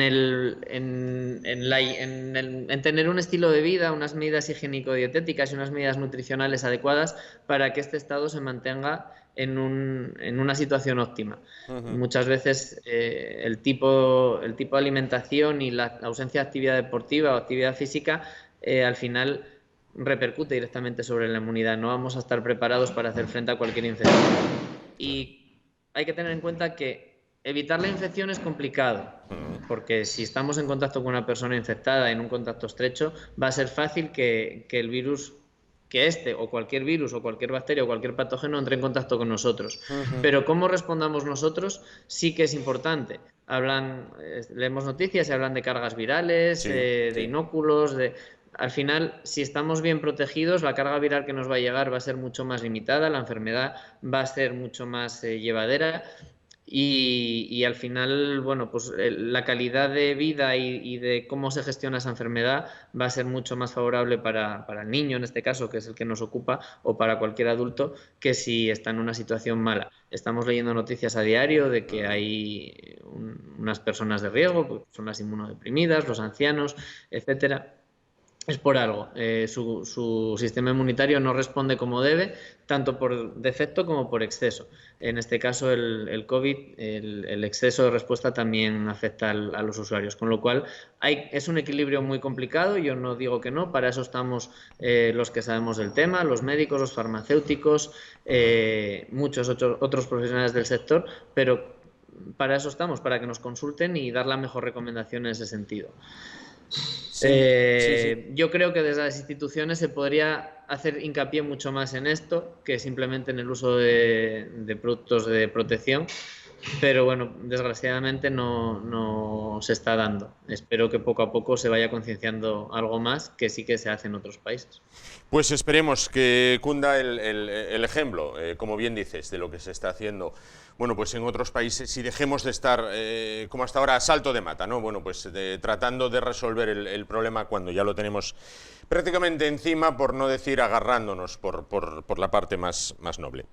C: tener un estilo de vida, unas medidas higiénico-dietéticas y unas medidas nutricionales adecuadas para que este estado se mantenga en una situación óptima. Muchas veces el tipo de alimentación y la ausencia de actividad deportiva o actividad física al final repercute directamente sobre la inmunidad. No vamos a estar preparados para hacer frente a cualquier infección. Y hay que tener en cuenta que evitar la infección es complicado, porque si estamos en contacto con una persona infectada en un contacto estrecho, va a ser fácil que el virus, que o cualquier virus o cualquier bacteria o cualquier patógeno entre en contacto con nosotros. Pero cómo respondamos nosotros sí que es importante. Leemos noticias y hablan de cargas virales, de inóculos, Al final, si estamos bien protegidos, la carga viral que nos va a llegar va a ser mucho más limitada, la enfermedad va a ser mucho más llevadera y al final, bueno, pues la calidad de vida y de cómo se gestiona esa enfermedad va a ser mucho más favorable para el niño, en este caso, que es el que nos ocupa, o para cualquier adulto, que si está en una situación mala. Estamos leyendo noticias a diario de que hay unas personas de riesgo, pues son las inmunodeprimidas, los ancianos, etcétera. Es por algo. Su sistema inmunitario no responde como debe, tanto por defecto como por exceso. En este caso, el COVID, el exceso de respuesta también afecta a los usuarios, con lo cual es un equilibrio muy complicado. Yo no digo que no, para eso estamos los que sabemos del tema, los médicos, los farmacéuticos, muchos otros profesionales del sector, pero para eso estamos, para que nos consulten y dar la mejor recomendación en ese sentido. Yo creo que desde las instituciones se podría hacer hincapié mucho más en esto que simplemente en el uso de productos de protección, pero bueno, desgraciadamente no se está dando. Espero que poco a poco se vaya concienciando algo más, que sí que se hace en otros países.
A: Pues esperemos que cunda el ejemplo, como bien dices, de lo que se está haciendo, bueno, pues en otros países, y dejemos de estar, como hasta ahora, a salto de mata, ¿no? Bueno, pues tratando de resolver el problema cuando ya lo tenemos prácticamente encima, por no decir agarrándonos por la parte más noble.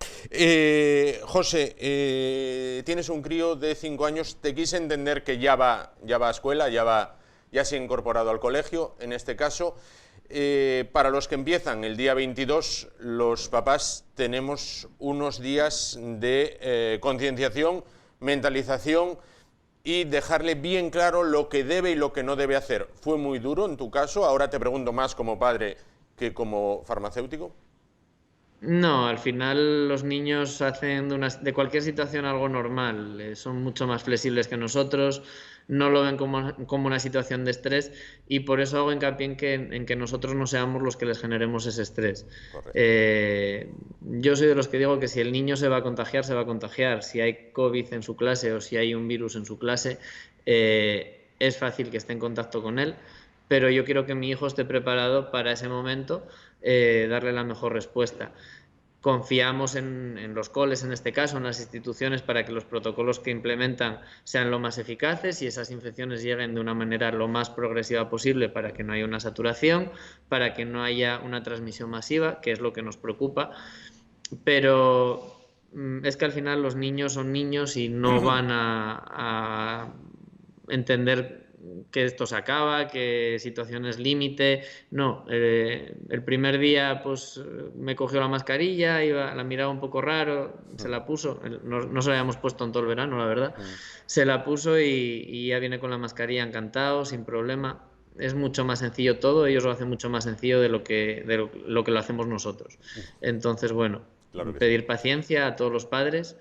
A: José, tienes un crío de 5 años, te quise entender que ya va a escuela, ya se ha incorporado al colegio, en este caso. Para los que empiezan el día 22, los papás tenemos unos días de concienciación, mentalización y dejarle bien claro lo que debe y lo que no debe hacer. ¿Fue muy duro en tu caso? Ahora te pregunto más como padre que como farmacéutico.
C: No, al final los niños hacen de cualquier situación algo normal, son mucho más flexibles que nosotros, no lo ven como una situación de estrés, y por eso hago hincapié en que nosotros no seamos los que les generemos ese estrés. Yo soy de los que digo que si el niño se va a contagiar, se va a contagiar. Si hay COVID en su clase o si hay un virus en su clase, es fácil que esté en contacto con él, pero yo quiero que mi hijo esté preparado para ese momento, darle la mejor respuesta. Confiamos en los coles, en este caso, en las instituciones, para que los protocolos que implementan sean lo más eficaces y esas infecciones lleguen de una manera lo más progresiva posible, para que no haya una saturación, para que no haya una transmisión masiva, que es lo que nos preocupa. Pero es que al final los niños son niños y no van a entender que esto se acaba, que situaciones límite. No, el primer día pues me cogió la mascarilla, la miraba un poco raro, se la puso, no se la habíamos puesto en todo el verano, la verdad, se la puso y ya viene con la mascarilla encantado, sin problema. Es mucho más sencillo todo, ellos lo hacen mucho más sencillo de lo que lo hacemos nosotros. Entonces, bueno, claro, pedir paciencia a todos los padres,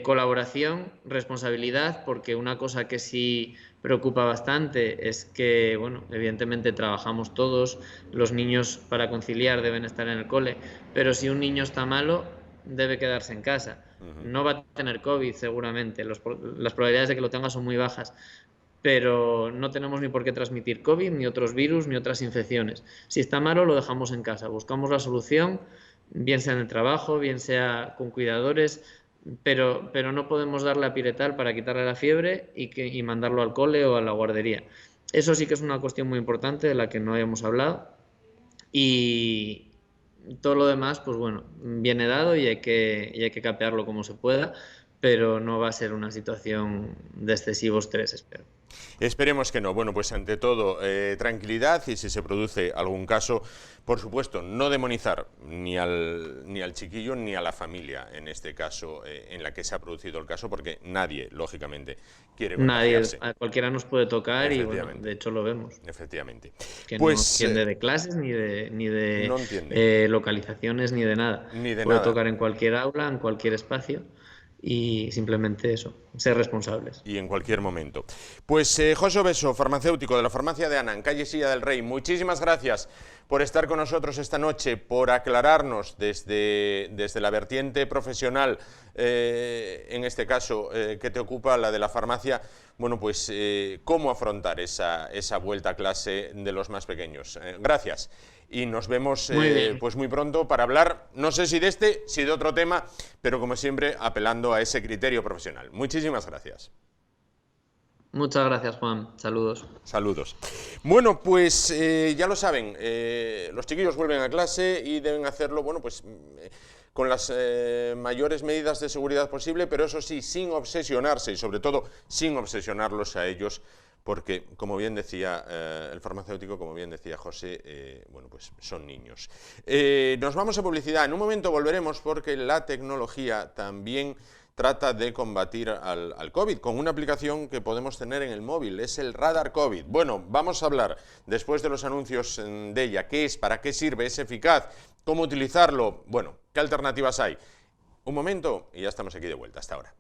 C: colaboración, responsabilidad, porque una cosa que sí preocupa bastante es que, bueno, evidentemente trabajamos todos, los niños para conciliar deben estar en el cole, pero si un niño está malo, debe quedarse en casa. No va a tener COVID seguramente, las probabilidades de que lo tenga son muy bajas, pero no tenemos ni por qué transmitir COVID, ni otros virus, ni otras infecciones. Si está malo, lo dejamos en casa, buscamos la solución, bien sea en el trabajo, bien sea con cuidadores, pero no podemos darle a Piretal para quitarle la fiebre y mandarlo al cole o a la guardería. Eso sí que es una cuestión muy importante de la que no habíamos hablado, y todo lo demás, pues bueno, viene dado y hay que capearlo como se pueda, pero no va a ser una situación de excesivo estrés, espero.
A: Esperemos que no. Bueno, pues ante todo, tranquilidad, y si se produce algún caso, por supuesto, no demonizar ni al chiquillo ni a la familia, en este caso, en la que se ha producido el caso, porque nadie, lógicamente, quiere contagiarse.
C: Nadie, a cualquiera nos puede tocar y, bueno, de hecho lo vemos.
A: Efectivamente.
C: Que pues, no entiende de clases, ni de
A: no entiende.
C: Localizaciones, ni de nada.
A: Ni de
C: puede
A: nada.
C: Tocar en cualquier aula, en cualquier espacio. Y simplemente eso, ser responsables.
A: Y en cualquier momento. Pues José Obeso, farmacéutico de la farmacia de Ana, en calle Silla del Rey, muchísimas gracias por estar con nosotros esta noche, por aclararnos desde la vertiente profesional, en este caso, que te ocupa, la de la farmacia, bueno, pues cómo afrontar esa vuelta a clase de los más pequeños. Gracias. Y nos vemos pues muy pronto para hablar, no sé si de este, si de otro tema, pero como siempre apelando a ese criterio profesional. Muchísimas gracias.
C: Muchas gracias, Juan. Saludos.
A: Saludos. Bueno, pues ya lo saben, los chiquillos vuelven a clase y deben hacerlo, bueno, pues con las mayores medidas de seguridad posible, pero eso sí, sin obsesionarse y sobre todo sin obsesionarlos a ellos, porque, como bien decía el farmacéutico, como bien decía José, bueno, pues son niños. Nos vamos a publicidad. En un momento volveremos porque la tecnología también trata de combatir al COVID con una aplicación que podemos tener en el móvil, es el Radar COVID. Bueno, vamos a hablar después de los anuncios de ella, qué es, para qué sirve, es eficaz, cómo utilizarlo, bueno, qué alternativas hay. Un momento y ya estamos aquí de vuelta. Hasta ahora.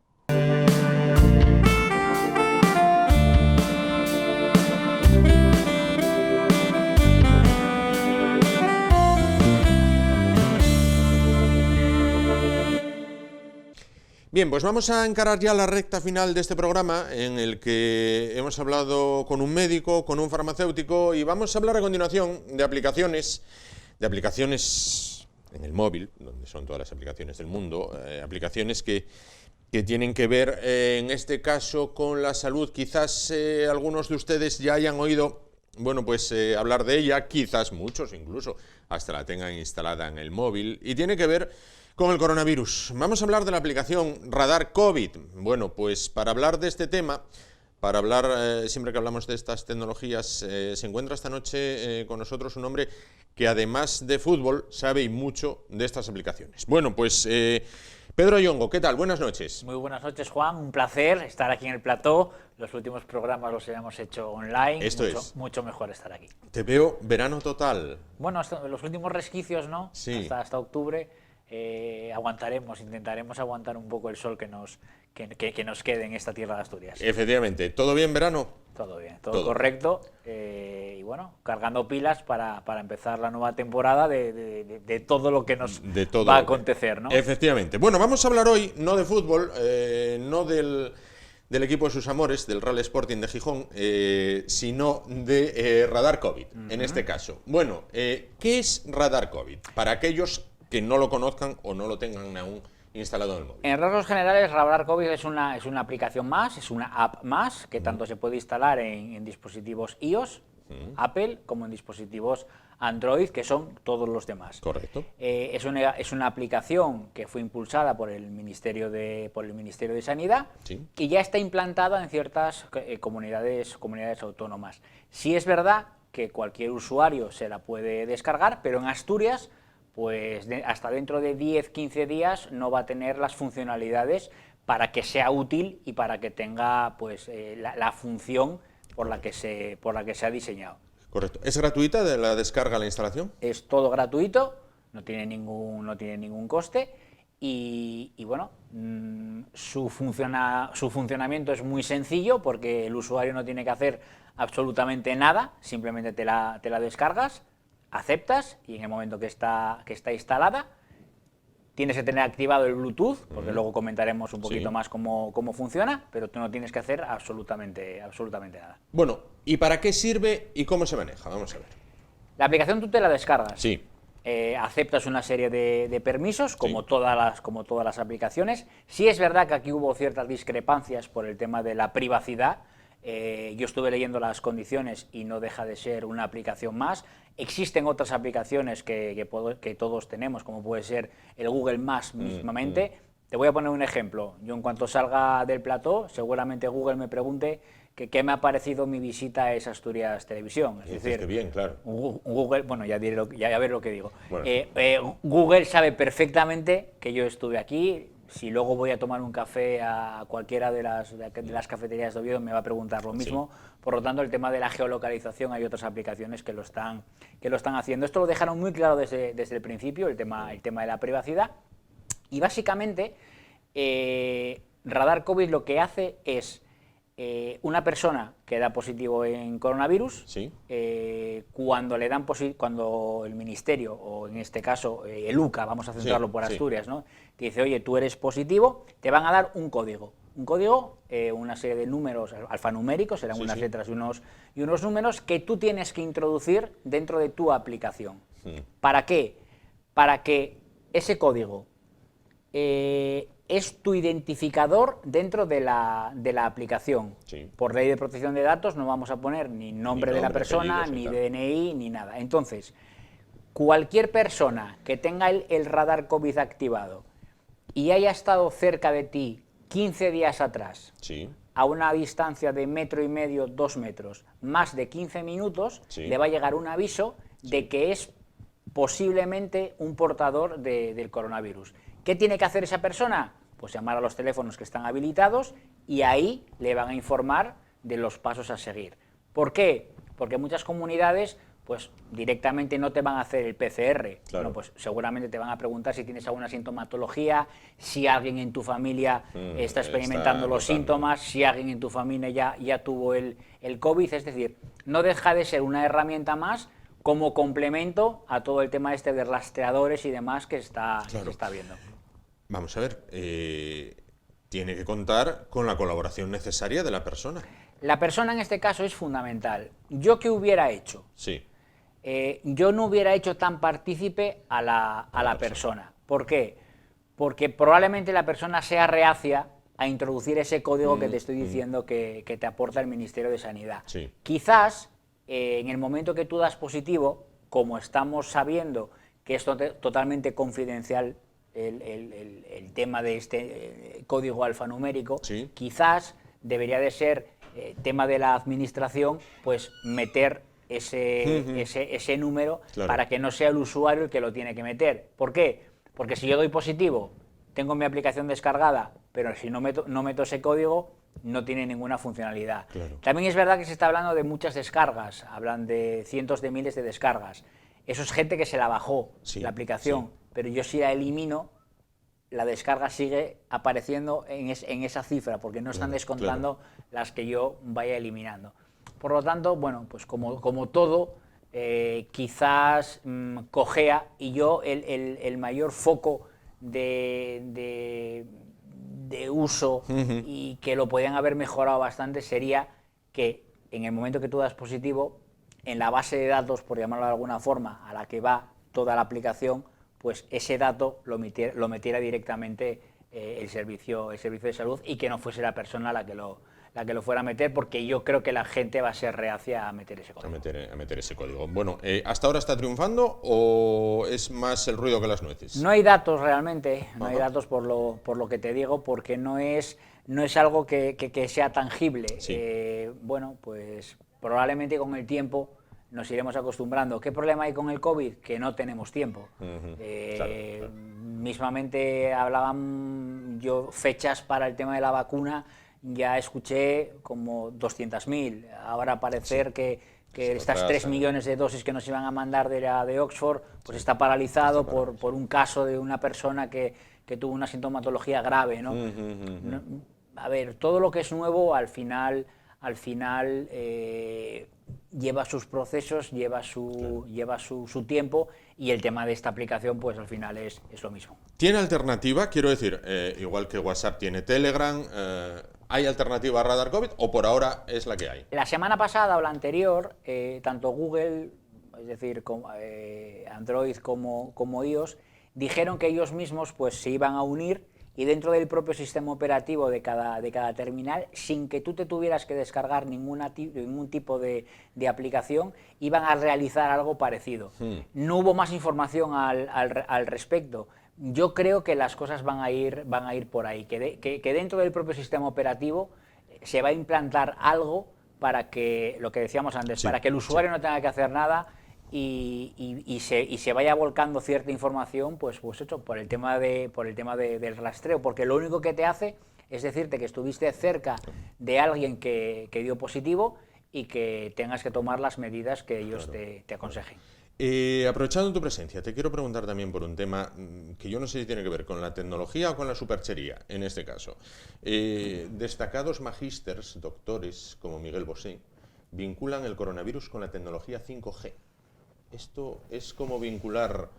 A: Bien, pues vamos a encarar ya la recta final de este programa en el que hemos hablado con un médico, con un farmacéutico, y vamos a hablar a continuación de aplicaciones en el móvil, donde son todas las aplicaciones del mundo, aplicaciones que tienen que ver, en este caso, con la salud. Quizás algunos de ustedes ya hayan oído, bueno, pues hablar de ella, quizás muchos incluso, hasta la tengan instalada en el móvil, y tiene que ver con el coronavirus. Vamos a hablar de la aplicación Radar COVID. Bueno, pues para hablar de este tema, para hablar, siempre que hablamos de estas tecnologías, se encuentra esta noche con nosotros un hombre que además de fútbol sabe y mucho de estas aplicaciones. Bueno, pues Pedro Ayongo, ¿qué tal? Buenas noches.
D: Muy buenas noches, Juan. Un placer estar aquí en el plató. Los últimos programas los habíamos hecho online.
A: Esto es
D: mucho mejor estar aquí.
A: Te veo verano total.
D: Bueno, los últimos resquicios, ¿no?
A: Sí.
D: Hasta octubre. Intentaremos aguantar un poco el sol que nos quede en esta tierra de Asturias.
A: Efectivamente. ¿Todo bien, verano?
D: Todo bien, todo correcto. Y bueno, cargando pilas para empezar la nueva temporada de todo lo que nos va a acontecer, ¿no?
A: Efectivamente. Bueno, vamos a hablar hoy no de fútbol, no del equipo de sus amores, del Real Sporting de Gijón, sino de Radar COVID, en este caso. Bueno, ¿qué es Radar COVID? Para aquellos que no lo conozcan o no lo tengan aún instalado en el móvil.
D: En rasgos generales, Radar COVID es una aplicación más, es una app más, que tanto se puede instalar en dispositivos iOS, Apple como en dispositivos Android, que son todos los demás.
A: Correcto.
D: Es una aplicación que fue impulsada por el Ministerio de Sanidad,
A: sí,
D: y ya está implantada en ciertas comunidades autónomas. Sí es verdad que cualquier usuario se la puede descargar, pero en Asturias, pues hasta dentro de 10-15 días no va a tener las funcionalidades para que sea útil y para que tenga pues la función por la que se ha diseñado.
A: Correcto. ¿Es gratuita de la descarga, la instalación?
D: Es todo gratuito, no tiene ningún coste y bueno, su funcionamiento es muy sencillo porque el usuario no tiene que hacer absolutamente nada, simplemente te la descargas, aceptas y en el momento que está instalada tienes que tener activado el Bluetooth, porque luego comentaremos un poquito más cómo funciona, pero tú no tienes que hacer absolutamente nada.
A: Bueno, ¿y para qué sirve y cómo se maneja? Vamos a ver.
D: La aplicación tú te la descargas.
A: Sí.
D: Aceptas una serie de permisos, como todas las aplicaciones. Sí es verdad que aquí hubo ciertas discrepancias por el tema de la privacidad. Yo estuve leyendo las condiciones y no deja de ser una aplicación más. Existen otras aplicaciones que todos tenemos, como puede ser el Google Maps mismamente. Te voy a poner un ejemplo. Yo en cuanto salga del plató, seguramente Google me pregunte qué me ha parecido mi visita a esa Asturias Televisión. Es decir,
A: que bien, claro.
D: Google, bueno, ya ver lo que digo.
A: Bueno.
D: Google sabe perfectamente que yo estuve aquí. Si luego voy a tomar un café a cualquiera de las cafeterías de Oviedo, me va a preguntar lo mismo. Sí. Por lo tanto, el tema de la geolocalización, hay otras aplicaciones que lo están haciendo. Esto lo dejaron muy claro desde el principio, el tema de la privacidad. Y básicamente, Radar COVID lo que hace es una persona que da positivo en coronavirus,
A: sí,
D: cuando el ministerio, o en este caso el UCA, vamos a centrarlo por Asturias, ¿no? Te dice, oye, tú eres positivo, te van a dar un código, una serie de números alfanuméricos, serán unas letras y unos números que tú tienes que introducir dentro de tu aplicación. ¿Para qué? Para que ese código es tu identificador dentro de la aplicación.
A: Sí.
D: Por ley de protección de datos no vamos a poner ni nombre de la persona, ni DNI, ni nada. Entonces, cualquier persona que tenga el radar COVID activado y haya estado cerca de ti 15 días atrás,
A: sí,
D: a una distancia de 1,5 metros, 2 metros, más de 15 minutos,
A: sí,
D: le va a llegar un aviso de que es posiblemente un portador del coronavirus. ¿Qué tiene que hacer esa persona? Pues llamar a los teléfonos que están habilitados y ahí le van a informar de los pasos a seguir. ¿Por qué? Porque muchas comunidades pues directamente no te van a hacer el PCR.
A: Claro.
D: Bueno, pues seguramente te van a preguntar si tienes alguna sintomatología, si alguien en tu familia está experimentando los síntomas, si alguien en tu familia ya tuvo el COVID. Es decir, no deja de ser una herramienta más como complemento a todo el tema de rastreadores y demás que está viendo.
A: Vamos a ver, tiene que contar con la colaboración necesaria de la persona.
D: La persona en este caso es fundamental. ¿Yo qué hubiera hecho?
A: Sí.
D: Yo no hubiera hecho tan partícipe a la persona. ¿Por qué? Porque probablemente la persona sea reacia a introducir ese código que te estoy diciendo que te aporta el Ministerio de Sanidad.
A: Sí.
D: Quizás en el momento que tú das positivo, como estamos sabiendo que es totalmente confidencial el tema de este código alfanumérico,
A: sí,
D: quizás debería de ser tema de la administración, pues meter ese número, claro, para que no sea el usuario el que lo tiene que meter. ¿Por qué? Porque si yo doy positivo, tengo mi aplicación descargada, pero si no meto ese código, no tiene ninguna funcionalidad.
A: Claro.
D: También es verdad que se está hablando de muchas descargas, hablan de cientos de miles de descargas. Eso es gente que se la bajó, la aplicación, pero yo si la elimino, la descarga sigue apareciendo en esa cifra, porque no están descontando las que yo vaya eliminando. Por lo tanto, bueno, pues como todo, quizás cojea, y yo el mayor foco de uso y que lo podían haber mejorado bastante sería que en el momento que tú das positivo, en la base de datos, por llamarlo de alguna forma, a la que va toda la aplicación, pues ese dato lo metiera directamente el servicio de salud y que no fuese la persona la la que lo fuera a meter, porque yo creo que la gente va a ser reacia a meter ese código.
A: A meter ese código. Bueno, ¿hasta ahora está triunfando o es más el ruido que las nueces?
D: No hay datos realmente, no hay datos por lo que te digo, porque no es algo que sea tangible.
A: Sí.
D: Bueno, pues probablemente con el tiempo nos iremos acostumbrando. ¿Qué problema hay con el COVID? Que no tenemos tiempo.
A: Claro.
D: Mismamente hablaban yo fechas para el tema de la vacuna, ya escuché como 200.000. Ahora parecer que estas 3 millones de dosis que nos iban a mandar de Oxford, pues está paralizado por un caso de una persona que tuvo una sintomatología grave, ¿no? A ver, todo lo que es nuevo al final lleva sus procesos, lleva su tiempo, y el tema de esta aplicación pues al final es lo mismo.
A: ¿Tiene alternativa? Quiero decir, igual que WhatsApp tiene Telegram, ¿hay alternativa a Radar COVID o por ahora es la que hay?
D: La semana pasada o la anterior, tanto Google, es decir, Android como iOS, dijeron que ellos mismos pues se iban a unir, y dentro del propio sistema operativo de cada terminal, sin que tú te tuvieras que descargar ningún tipo de aplicación, iban a realizar algo parecido. No hubo más información al respecto. Yo creo que las cosas van a ir por ahí, que dentro del propio sistema operativo se va a implantar algo para que, lo que decíamos antes, para que el usuario no tenga que hacer nada y se vaya volcando cierta información, pues hecho por el tema del rastreo, porque lo único que te hace es decirte que estuviste cerca de alguien que dio positivo y que tengas que tomar las medidas que ellos te aconsejen.
A: Aprovechando tu presencia, te quiero preguntar también por un tema que yo no sé si tiene que ver con la tecnología o con la superchería, en este caso. Destacados magísters, doctores, como Miguel Bosé, vinculan el coronavirus con la tecnología 5G. ¿Esto es como vincular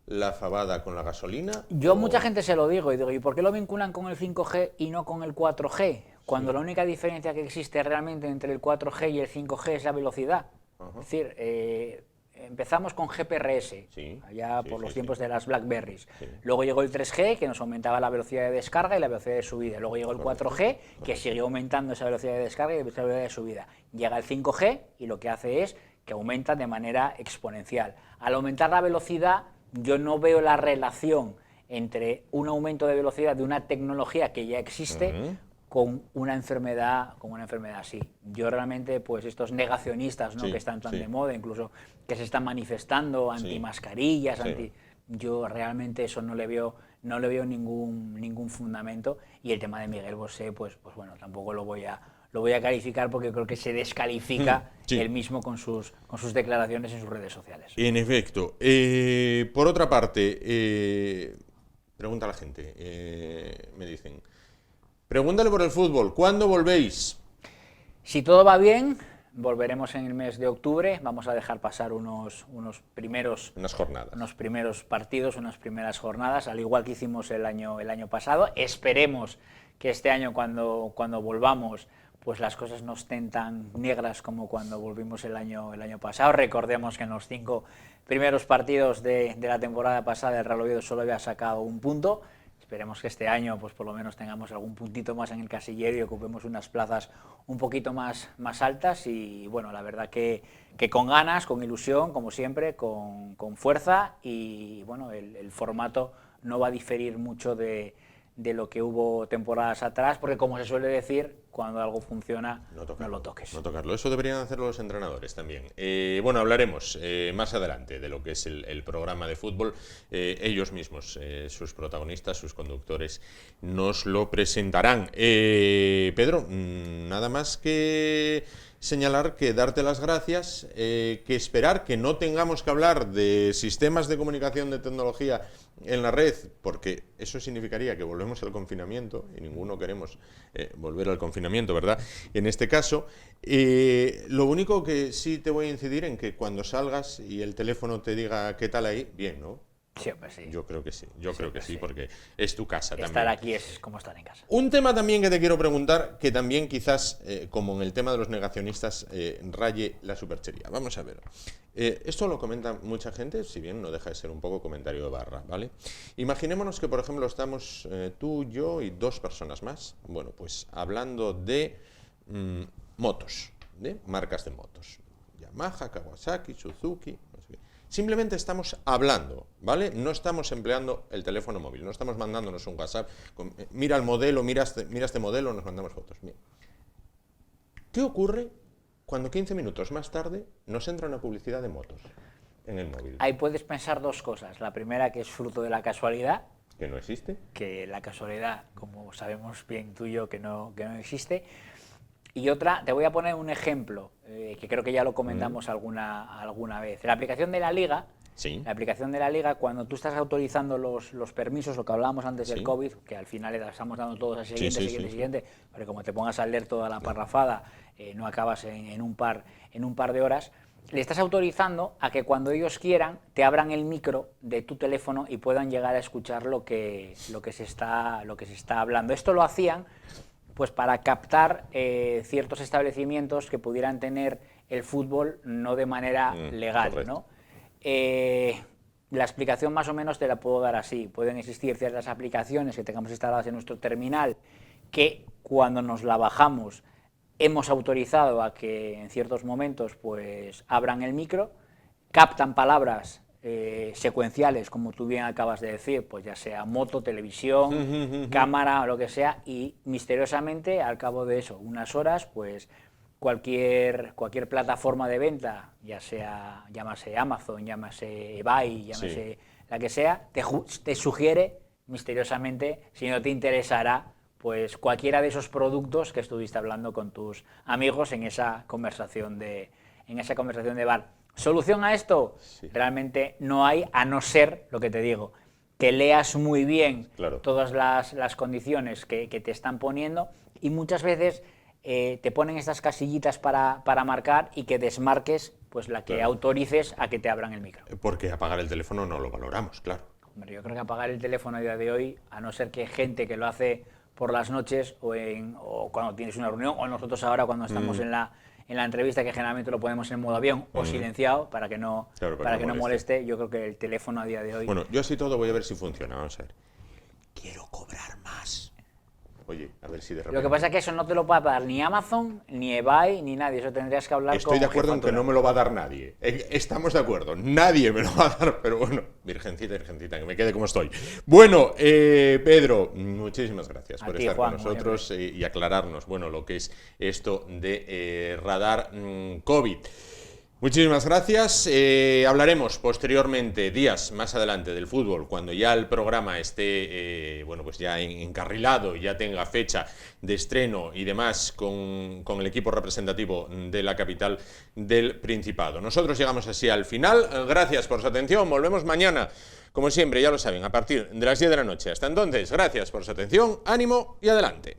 A: la fabada con la gasolina?
D: Yo a mucha gente se lo digo, y digo, ¿y por qué lo vinculan con el 5G y no con el 4G? Cuando la única diferencia que existe realmente entre el 4G y el 5G es la velocidad. Es decir, empezamos con GPRS, allá por los tiempos de las Blackberries. Luego llegó el 3G, que nos aumentaba la velocidad de descarga y la velocidad de subida. Luego llegó el 4G, que siguió aumentando esa velocidad de descarga y la velocidad de subida. Llega el 5G y lo que hace es que aumenta de manera exponencial. Al aumentar la velocidad, yo no veo la relación entre un aumento de velocidad de una tecnología que ya existe con una enfermedad así. Yo realmente, pues estos negacionistas, ¿no?, que están tan de moda, incluso que se están manifestando antimascarillas, yo realmente eso no le veo ningún fundamento, y el tema de Miguel Bosé, pues bueno, tampoco lo voy a calificar, porque creo que se descalifica él mismo con sus declaraciones en sus redes sociales.
A: En efecto. Por otra parte, pregunta a la gente, me dicen, pregúntale por el fútbol, ¿cuándo volvéis?
D: Si todo va bien, volveremos en el mes de octubre. Vamos a dejar pasar unos primeros partidos, unas primeras jornadas, al igual que hicimos el año pasado. Esperemos que este año, cuando volvamos, pues las cosas no estén tan negras como cuando volvimos el año pasado. Recordemos que en los 5 primeros partidos de la temporada pasada el Real Oviedo solo había sacado un punto. Esperemos que este año pues por lo menos tengamos algún puntito más en el casillero y ocupemos unas plazas un poquito más altas, y bueno, la verdad que con ganas, con ilusión, como siempre, con fuerza, y bueno, el formato no va a diferir mucho de lo que hubo temporadas atrás, porque como se suele decir, cuando algo funciona, no lo toques.
A: No tocarlo. Eso deberían hacerlo los entrenadores también. Bueno, hablaremos más adelante de lo que es el programa de fútbol. Ellos mismos, sus protagonistas, sus conductores, nos lo presentarán. Pedro, nada más que señalar que darte las gracias, que esperar que no tengamos que hablar de sistemas de comunicación de tecnología en la red, porque eso significaría que volvemos al confinamiento, y ninguno queremos volver al confinamiento, ¿verdad? En este caso, lo único que sí te voy a incidir en que cuando salgas y el teléfono te diga qué tal ahí, bien, ¿no?
D: Sí, pues sí.
A: Yo creo que sí, porque es tu casa también.
D: Estar aquí es como estar en casa.
A: Un tema también que te quiero preguntar, que también quizás, como en el tema de los negacionistas, raye la superchería. Vamos a ver. Esto lo comenta mucha gente, si bien no deja de ser un poco comentario de barra, ¿vale? Imaginémonos que, por ejemplo, estamos tú, yo y 2 personas más, bueno, pues hablando de motos, marcas de motos. Yamaha, Kawasaki, Suzuki, no sé qué. Simplemente estamos hablando, ¿vale? No estamos empleando el teléfono móvil, no estamos mandándonos un WhatsApp, mira el modelo, mira este modelo, nos mandamos fotos. Mira. ¿Qué ocurre cuando 15 minutos más tarde nos entra una publicidad de motos en el móvil?
D: Ahí puedes pensar dos cosas. La primera, que es fruto de la casualidad.
A: ¿Que no existe?
D: Que la casualidad, como sabemos bien tú y yo, que no existe. Y otra, te voy a poner un ejemplo, que creo que ya lo comentamos alguna vez. La aplicación de la Liga,
A: sí.
D: La aplicación de la Liga, cuando tú estás autorizando los permisos, lo que hablábamos antes del COVID, que al final le estamos dando todos al siguiente, porque como te pongas a leer toda la parrafada, no acabas en un par de horas, le estás autorizando a que cuando ellos quieran te abran el micro de tu teléfono y puedan llegar a escuchar lo que se está hablando. Esto lo hacían pues para captar ciertos establecimientos que pudieran tener el fútbol no de manera legal, ¿no? La explicación más o menos te la puedo dar así. Pueden existir ciertas aplicaciones que tengamos instaladas en nuestro terminal que cuando nos la bajamos hemos autorizado a que en ciertos momentos pues abran el micro, captan palabras secuenciales, como tú bien acabas de decir, pues ya sea moto, televisión, cámara o lo que sea, y misteriosamente al cabo de eso, unas horas, pues cualquier plataforma de venta, ya sea, llámase Amazon, llámase eBay, llámase la que sea, te sugiere misteriosamente, si no te interesará, pues cualquiera de esos productos que estuviste hablando con tus amigos en esa conversación de bar. ¿Solución a esto? Sí. Realmente no hay, a no ser, lo que te digo, que leas muy bien todas las condiciones que te están poniendo, y muchas veces te ponen estas casillitas para marcar y que desmarques pues la que autorices a que te abran el micro.
A: Porque apagar el teléfono no lo valoramos, claro.
D: Hombre, yo creo que apagar el teléfono a día de hoy, a no ser que gente que lo hace por las noches o cuando tienes una reunión, o nosotros ahora cuando estamos en la entrevista, que generalmente lo ponemos en modo avión o silenciado para que no moleste, yo creo que el teléfono a día de hoy...
A: Bueno, yo así todo voy a ver si funciona, vamos a ver. Quiero cobrar más. Oye, a ver si de repente...
D: Lo que pasa es que eso no te lo va a dar ni Amazon, ni eBay, ni nadie, eso tendrías que hablar con...
A: Estoy de acuerdo en que no me lo va a dar nadie. Estamos de acuerdo, nadie me lo va a dar, pero bueno, virgencita, que me quede como estoy. Bueno, Pedro, muchísimas gracias por estar con nosotros y aclararnos, bueno, lo que es esto de radar COVID. Muchísimas gracias. Hablaremos posteriormente, días más adelante, del fútbol, cuando ya el programa esté bueno, pues ya encarrilado, ya tenga fecha de estreno y demás con el equipo representativo de la capital del Principado. Nosotros llegamos así al final. Gracias por su atención. Volvemos mañana, como siempre, ya lo saben, a partir de las 10 de la noche. Hasta entonces, gracias por su atención, ánimo y adelante.